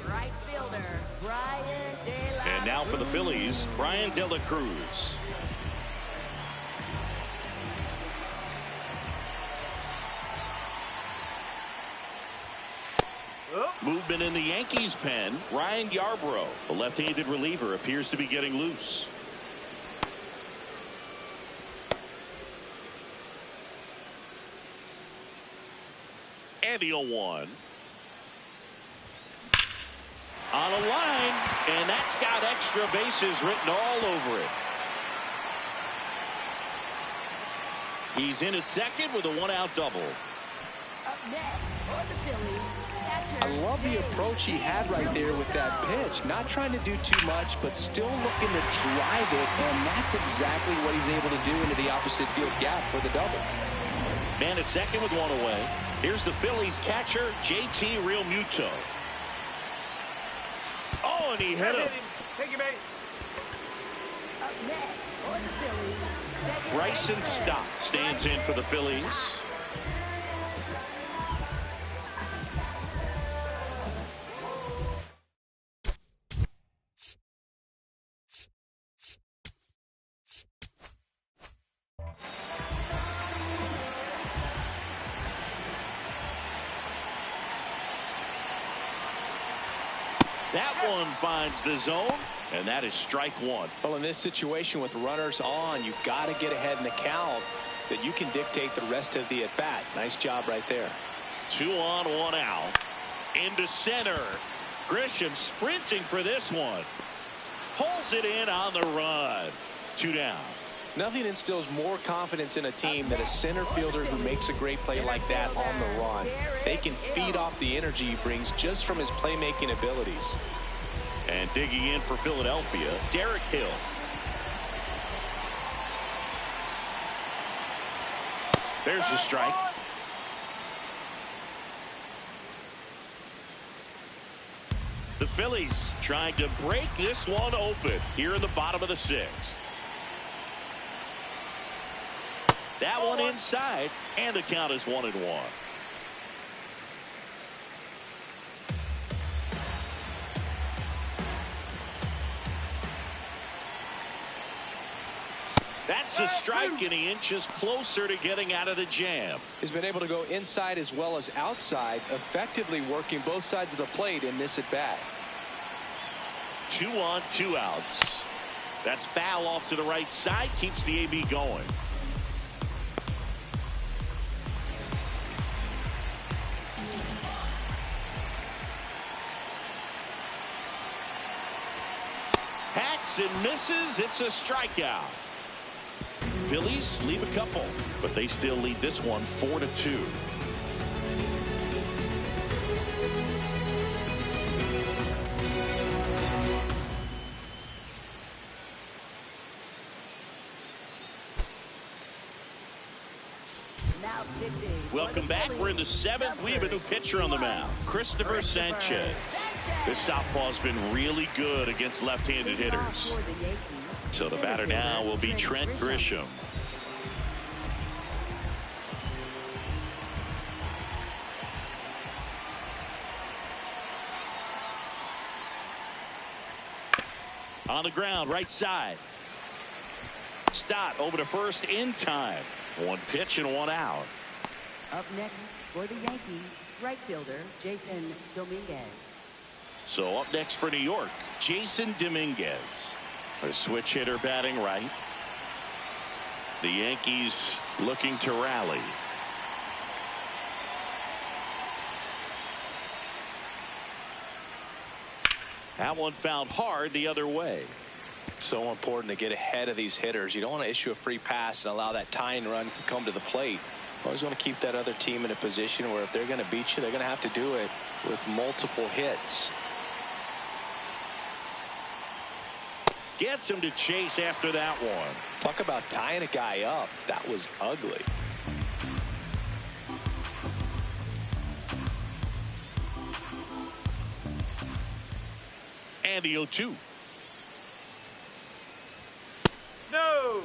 right fielder Brian De La And now for the Phillies, Brian De La Cruz. Movement in the Yankees pen. Ryan Yarbrough, the left-handed reliever, appears to be getting loose. And the 0-1. On a line, and that's got extra bases written all over it. He's in at second with a 1-out double. Up next for the Phillies, catcher I love the approach he had right there with that pitch. Not trying to do too much, but still looking to drive it, and that's exactly what he's able to do into the opposite field gap for the double. Man at second with 1 away. Here's the Phillies catcher, JT Realmuto. Oh, and he hit him. Take your bait. up next for the Phillies, second Bryson baseman, Stott stands in for the Phillies. That one finds the zone, and that is strike 1. Well, in this situation with runners on, you've got to get ahead in the count so that you can dictate the rest of the at-bat. Nice job right there. 2 on, 1 out. Into center. Grisham sprinting for this one. Pulls it in on the run. 2 down. Nothing instills more confidence in a team than a center fielder who makes a great play like that on the run. They can feed off the energy he brings just from his playmaking abilities. And digging in for Philadelphia, Derek Hill. There's the strike. The Phillies trying to break this one open here in the bottom of the 6th. That one inside, and the count is 1-1. That's a strike, and he inches closer to getting out of the jam. He's been able to go inside as well as outside, effectively working both sides of the plate in this at bat. 2 on, 2 outs. That's foul off to the right side, keeps the AB going. Hacks and misses. It's a strikeout. Phillies leave a couple, but they still lead this one 4-2. Welcome back. We're in the 7th. We have a new pitcher on the mound, Christopher Sanchez. This southpaw's been really good against left-handed hitters. So the batter now will be Trent Grisham. On the ground, right side. Stott over to first in time. 1 pitch and 1 out. Up next for the Yankees, right fielder Jason Dominguez. So up next for New York, Jason Dominguez. A switch hitter batting right. The Yankees looking to rally. That one fouled hard the other way. So important to get ahead of these hitters. You don't want to issue a free pass and allow that tying run to come to the plate. Always want to keep that other team in a position where if they're going to beat you, they're going to have to do it with multiple hits. Gets him to chase after that one. Talk about tying a guy up. That was ugly. And the 0-2. No.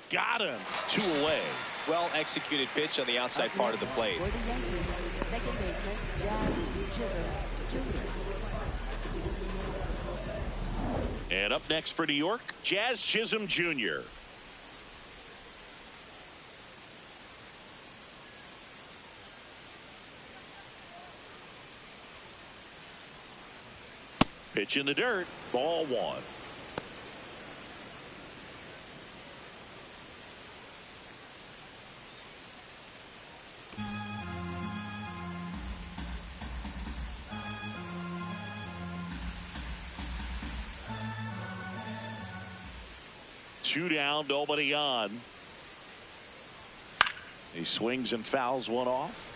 Got him. 2 away. Well executed pitch on the outside part of the plate. For the Yankees, second baseman Jazz Chisholm Jr. And up next for New York, Jazz Chisholm Jr. Pitch in the dirt. Ball 1. Two down, nobody on. He swings and fouls one off.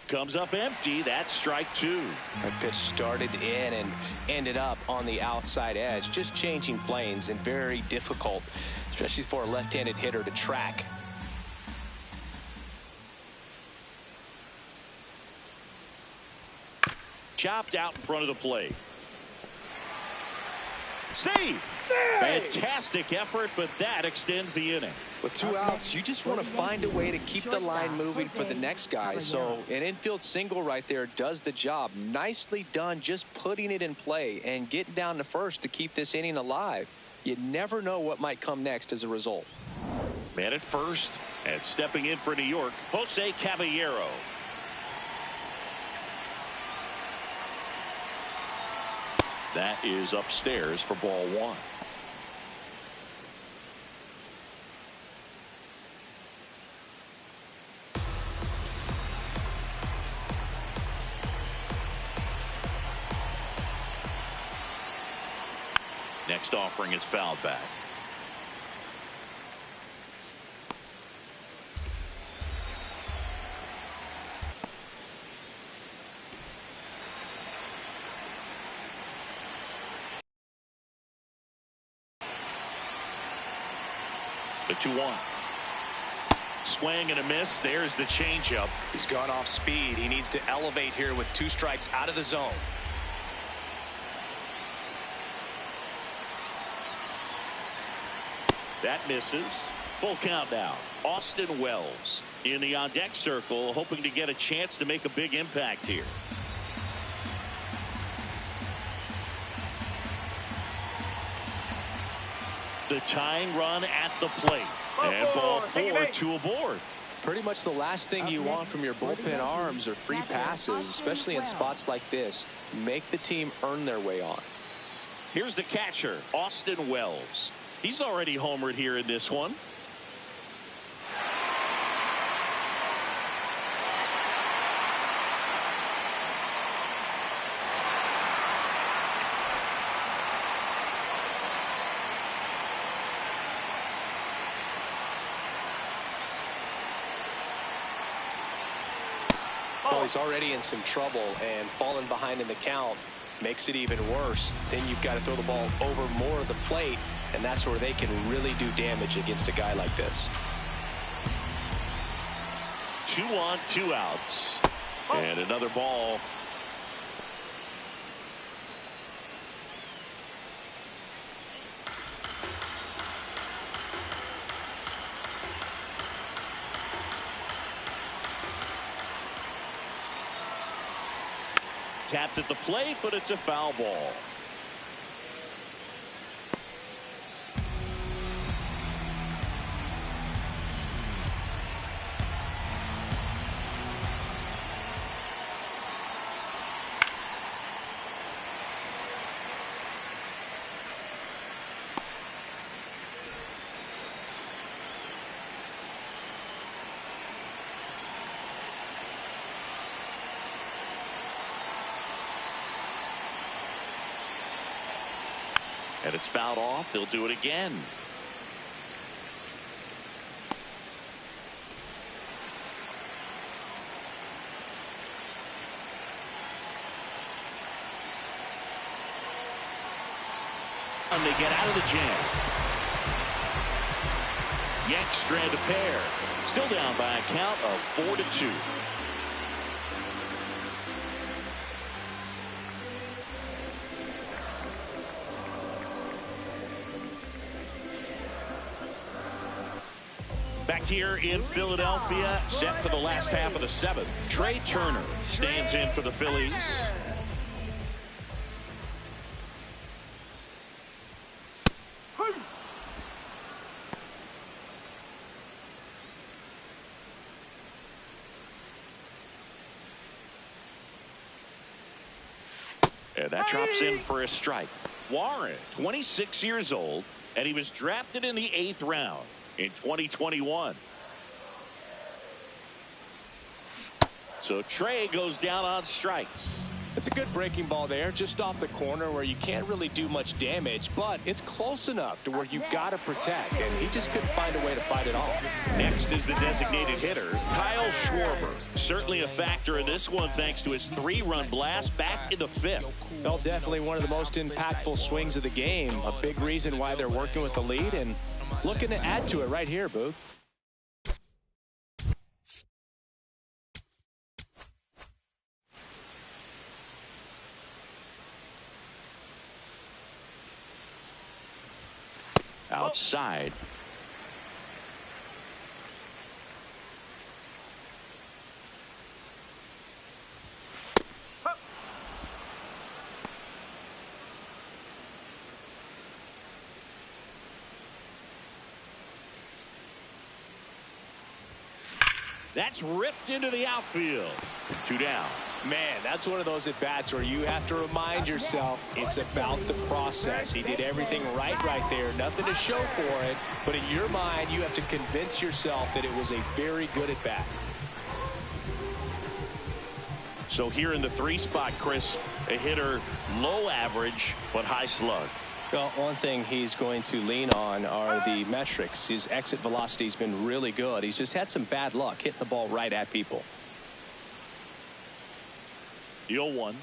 Comes up empty. That's strike 2. That pitch started in and ended up on the outside edge, just changing planes, and very difficult, especially for a left-handed hitter to track. Chopped out in front of the plate. Save. Fantastic effort, but that extends the inning. With 2 outs, you just want to find a way to keep the line moving for the next guy. So an infield single right there does the job. Nicely done, just putting it in play and getting down to first to keep this inning alive. You never know what might come next as a result. Man at first, and stepping in for New York, Jose Caballero. That is upstairs for ball 1. Next offering is fouled back. The 2-1. Swing and a miss. There's the changeup. He's gone off speed. He needs to elevate here with 2 strikes out of the zone. That misses. Full count now. Austin Wells in the on-deck circle, hoping to get a chance to make a big impact here. The tying run at the plate. And ball 4, 2 aboard. Pretty much the last thing you want from your bullpen arms are free passes, especially in spots like this. Make the team earn their way on. Here's the catcher, Austin Wells. He's already homered here in this one. Well, he's already in some trouble, and falling behind in the count makes it even worse. Then you've got to throw the ball over more of the plate, and that's where they can really do damage against a guy like this. 2 on, 2 outs. And another ball. Tapped at the plate, but it's a foul ball. And it's fouled off. They'll do it again. And they get out of the jam. Yanks strand a pair. Still down by a count of 4-2. Back here in Philadelphia, set for the last half of the 7th. Trey Turner stands in for the Phillies. And that drops in for a strike. Warren, 26 years old, and he was drafted in the 8th round. In 2021. So Trey goes down on strikes. It's a good breaking ball there, just off the corner where you can't really do much damage, but it's close enough to where you've got to protect, and he just couldn't find a way to fight it off. Next is the designated hitter, Kyle Schwarber. Certainly a factor in this one thanks to his 3-run blast back in the 5th. Well, definitely one of the most impactful swings of the game. A big reason why they're working with the lead and looking to add to it right here, Booth. Outside. That's ripped into the outfield. 2 down. Man, that's one of those at-bats where you have to remind yourself it's about the process. He did everything right there. Nothing to show for it. But in your mind, you have to convince yourself that it was a very good at-bat. So here in the 3 spot, Chris, a hitter low average but high slug. Well, one thing he's going to lean on are the metrics. His exit velocity has been really good. He's just had some bad luck hitting the ball right at people. The 0-1.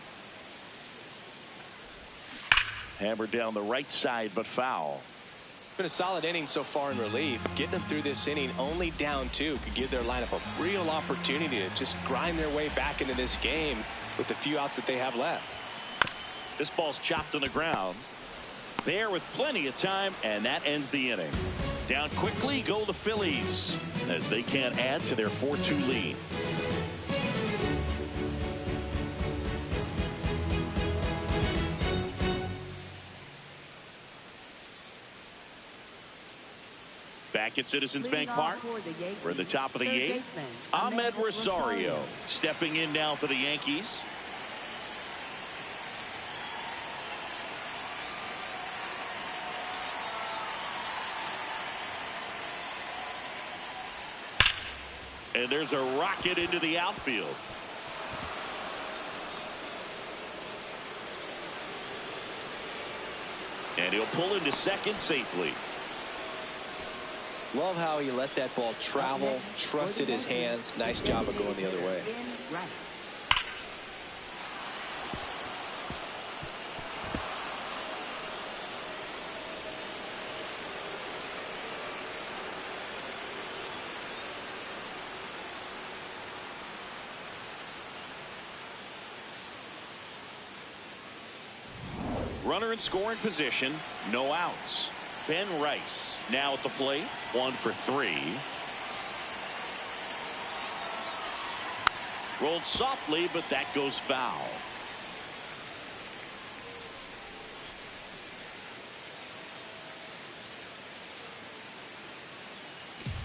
Hammered down the right side, but foul. Been a solid inning so far in relief. Getting them through this inning only down 2 could give their lineup a real opportunity to just grind their way back into this game with the few outs that they have left. This ball's chopped on the ground. There with plenty of time, and that ends the inning. Down quickly go the Phillies as they can't add to their 4-2 lead. Back at Citizens Bank Park, we're at the top of the 8th. Ahmed Rosario stepping in now for the Yankees. And there's a rocket into the outfield. And he'll pull into second safely. Love how he let that ball travel, trusted his hands. Nice job of going the other way. Runner in scoring position, no outs. Ben Rice now at the plate, 1 for 3. Rolled softly, but that goes foul.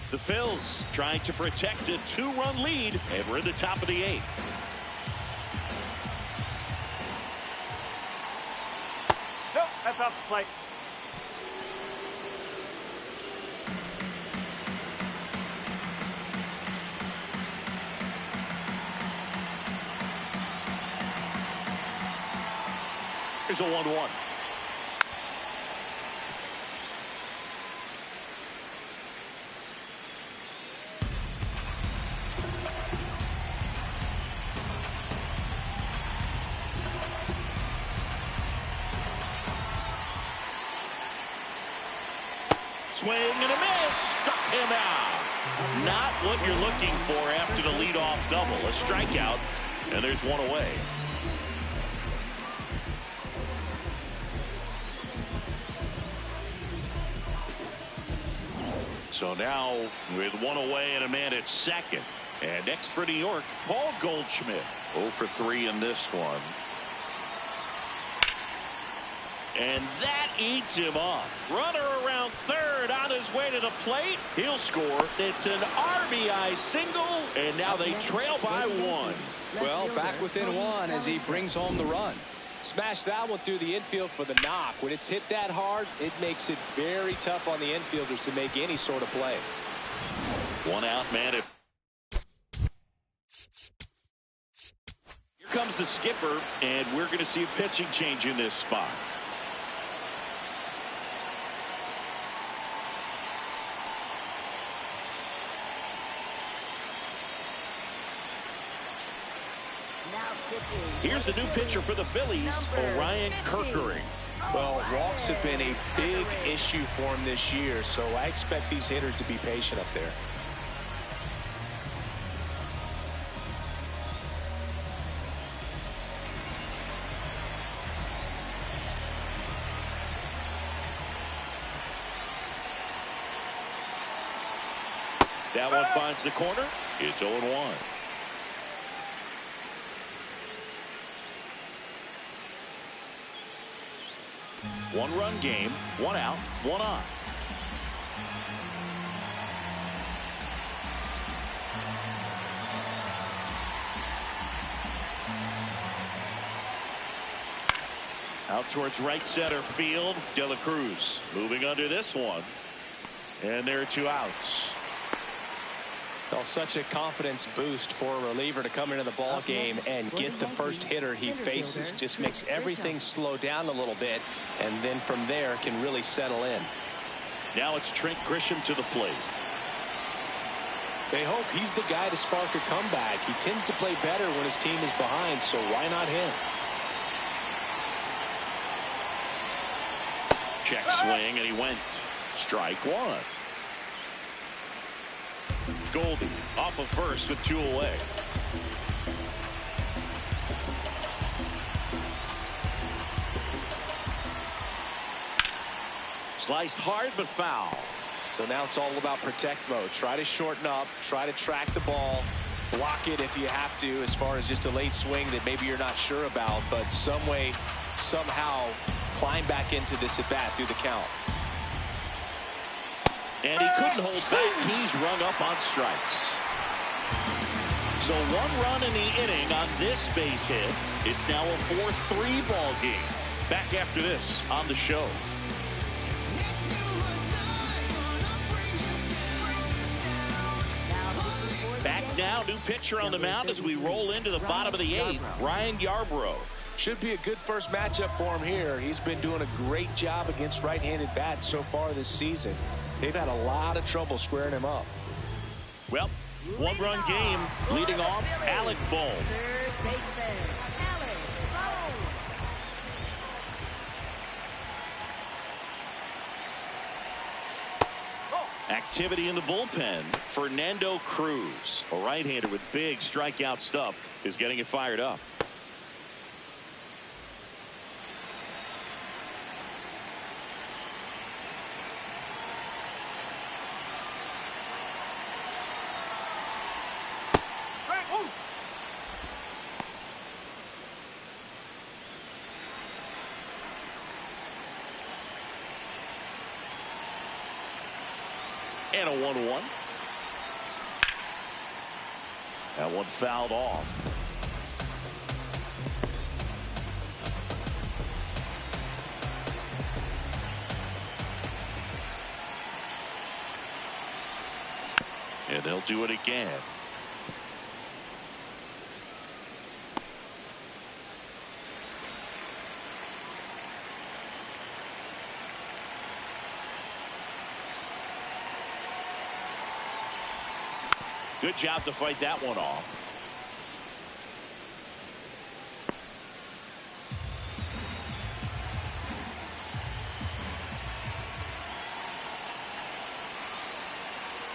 The Phils trying to protect a 2-run lead, and we're at the top of the 8th. Nope, that's off the plate. Here's a 1-1. Swing and a miss. Struck him out. Not what you're looking for after the leadoff double. A strikeout, and there's one away. So now with one away and a man at second. And next for New York, Paul Goldschmidt. 0 for 3 in this one. And that eats him up. Runner around third on his way to the plate. He'll score. It's an RBI single, and now they trail by 1. Well, back within 1 as he brings home the run. Smash that one through the infield for the knock. When it's hit that hard, it makes it very tough on the infielders to make any sort of play. 1 out, man. Here comes the skipper, and we're going to see a pitching change in this spot. Here's the new pitcher for the Phillies, Orion Kerkering. Well, walks have been a big issue for him this year, so I expect these hitters to be patient up there. That one finds the corner. It's 0-1. One-run game, 1 out, 1 on. Out towards right center field. De La Cruz moving under this one. And there are 2 outs. Well, such a confidence boost for a reliever to come into the ball game and get the first hitter he faces. Just makes everything slow down a little bit, and then from there can really settle in. Now it's Trent Grisham to the plate. They hope he's the guy to spark a comeback. He tends to play better when his team is behind, so why not him? Check swing, and he went. Strike one. Goldie off of first with 2 away. Sliced hard but foul. So now it's all about protect mode. Try to shorten up, try to track the ball, block it if you have to, as far as just a late swing that maybe you're not sure about, but some way, somehow climb back into this at bat through the count. And he couldn't hold back. He's rung up on strikes. So 1 run in the inning on this base hit. It's now a 4-3 ball game. Back after this on the show. Back now, new pitcher on the mound as we roll into the bottom of the 8th. Ryan Yarbrough. Should be a good first matchup for him here. He's been doing a great job against right-handed bats so far this season. They've had a lot of trouble squaring him up. Well, 1-run game. Leading off, Alec Bohm. Third baseman, Alec Bohm. Activity in the bullpen. Fernando Cruz, a right-hander with big strikeout stuff, is getting it fired up. And a 1-1. That one fouled off. And they'll do it again. Good job to fight that one off.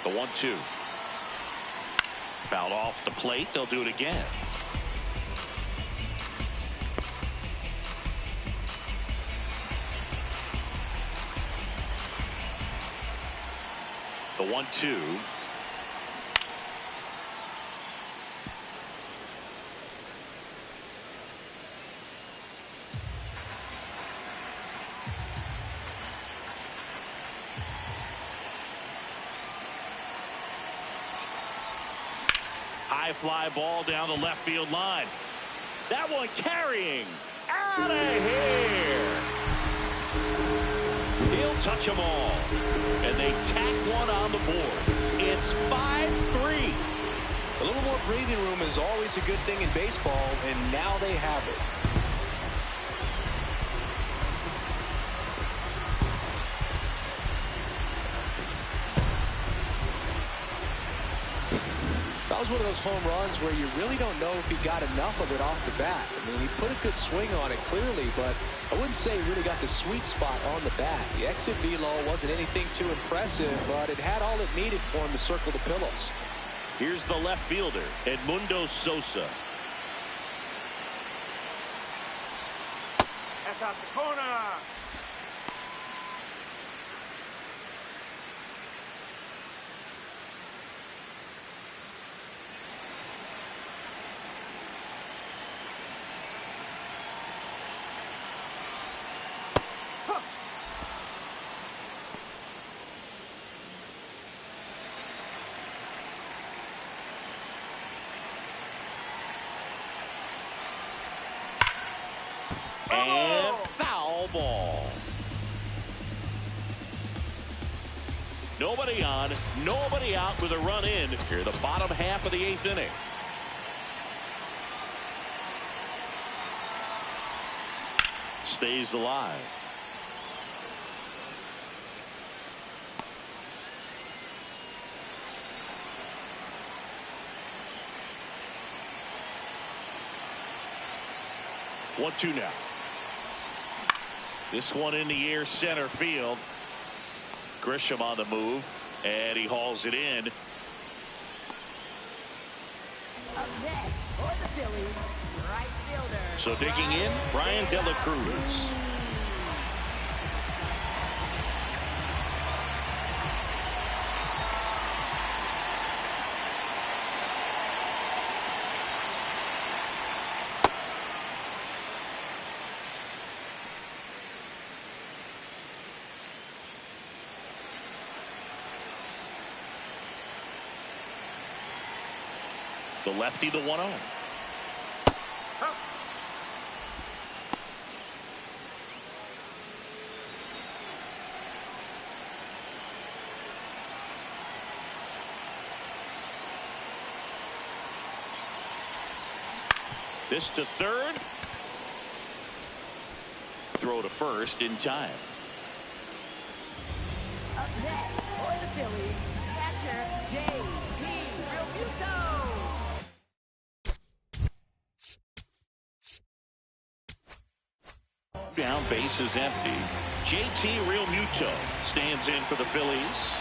The 1-2. Fouled off the plate. They'll do it again. The 1-2. High fly ball down the left field line. That one carrying out of here. He'll touch them all. And they tack one on the board. It's 5-3. A little more breathing room is always a good thing in baseball, and now they have it. That was one of those home runs where you really don't know if he got enough of it off the bat. I mean, he put a good swing on it clearly, but I wouldn't say he really got the sweet spot on the bat. The exit velo wasn't anything too impressive, but it had all it needed for him to circle the pillows. Here's the left fielder, Edmundo Sosa. That's out the corner. And foul ball. Nobody on, nobody out with a run in here, the bottom half of the 8th inning. Stays alive. One, two now. This one in the air center field. Grisham on the move, and he hauls it in. Up next for the Phillies, right fielder. So digging in, Brian De La Cruz. The lefty, the 1-0. This to third. Throw to first in time. Up next for the Phillies, catcher J.T. Realmuto. Down, base is empty. J.T. Realmuto stands in for the Phillies.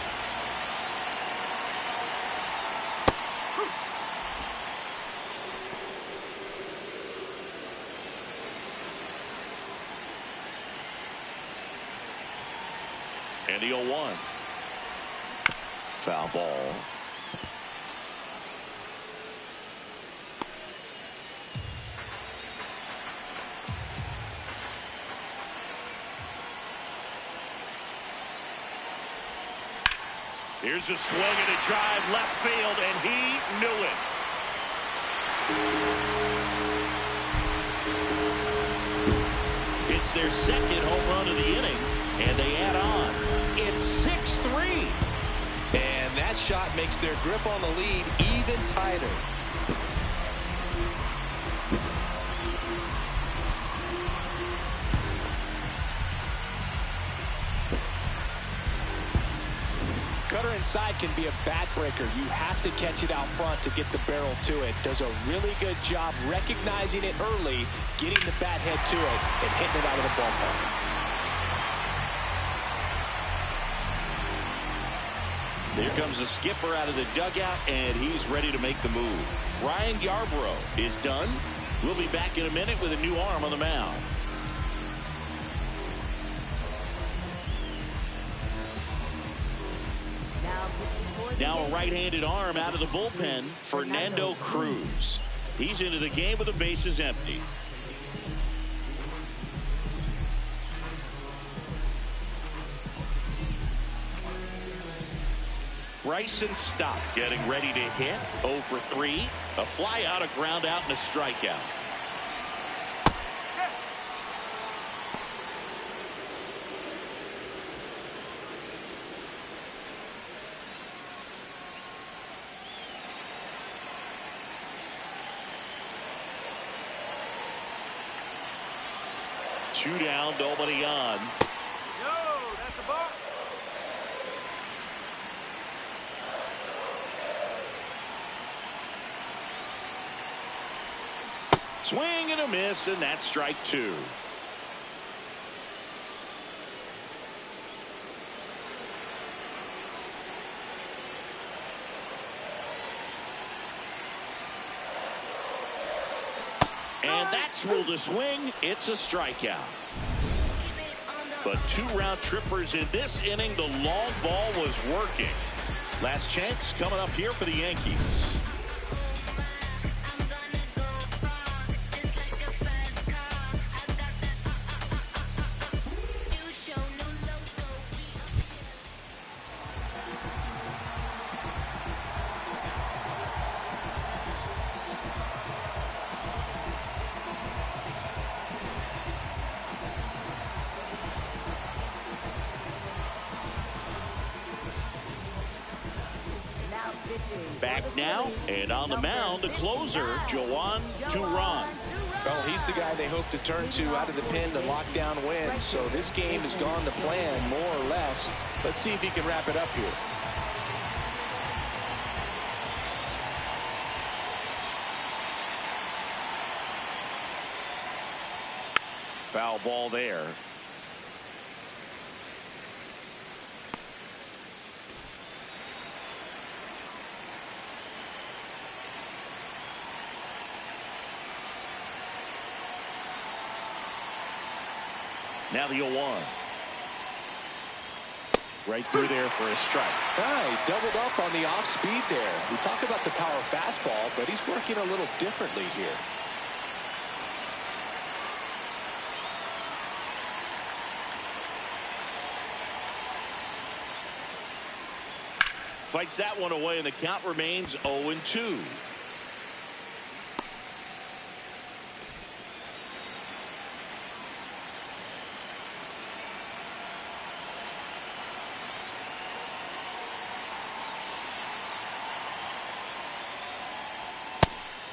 And the 0-1. Foul ball. Here's a swing and a drive left field, and he knew it. It's their second home run of the inning, and they add on. It's 6-3. And that shot makes their grip on the lead even tighter. Cutter inside can be a bat breaker. You have to catch it out front to get the barrel to it. Does a really good job recognizing it early, getting the bat head to it, and hitting it out of the ballpark. Here comes the skipper out of the dugout, and he's ready to make the move. Ryan Yarbrough is done. We'll be back in a minute with a new arm on the mound. Now a right-handed arm out of the bullpen, Fernando Cruz. He's into the game with the bases empty. Bryson Stott getting ready to hit. 0 for 3. A fly out, a ground out, and a strikeout. Two down, nobody on. No, that's a ball. Swing and a miss, and that's strike 2. And that's ruled a swing. It's a strikeout. But 2 round trippers in this inning. The long ball was working. Last chance coming up here for the Yankees. Back now, and on the mound, the closer, Joan Duran. Well, he's the guy they hope to turn to out of the pen to lock down wins. So this game has gone to plan, more or less. Let's see if he can wrap it up here. Foul ball there. Now the 0-1. Right through there for a strike. He doubled up on the off speed there. We talk about the power fastball, but he's working a little differently here. Fights that one away, and the count remains 0-2.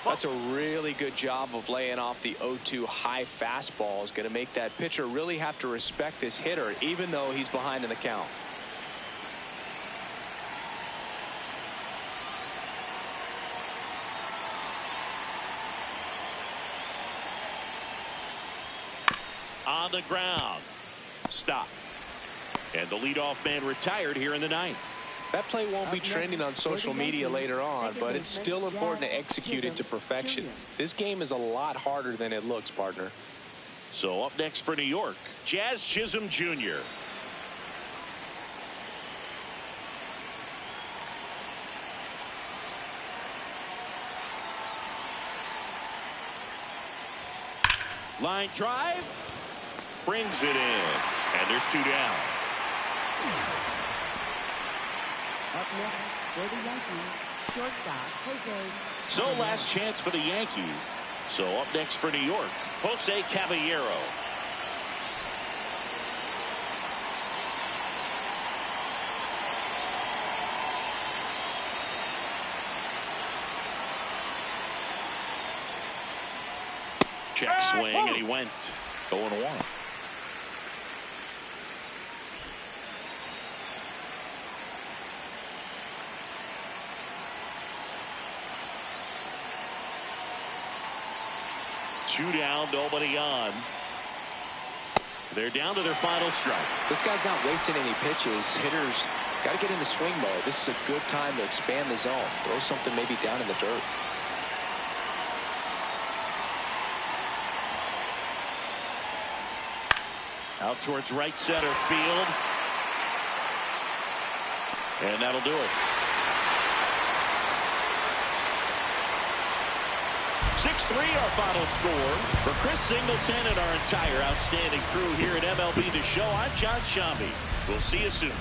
That's a really good job of laying off the 0-2 high fastball. Is going to make that pitcher really have to respect this hitter, even though he's behind in the count. On the ground. Stop. And the leadoff man retired here in the ninth. That play won't be trending on social media later on, but it's still important to execute it to perfection. This game is a lot harder than it looks, partner. So up next for New York, Jazz Chisholm Jr. Line drive. Brings it in. And there's 2 down. Up next for the Yankees, shortstop Jose. So last chance for the Yankees. So up next for New York, Jose Caballero. Check swing, and he went 0-1. Two down, nobody on. They're down to their final strike. This guy's not wasting any pitches. Hitters got to get into swing mode. This is a good time to expand the zone. Throw something maybe down in the dirt. Out towards right center field. And that'll do it. 6-3 our final score. For Chris Singleton and our entire outstanding crew here at MLB The Show, I'm John Shambi. We'll see you soon.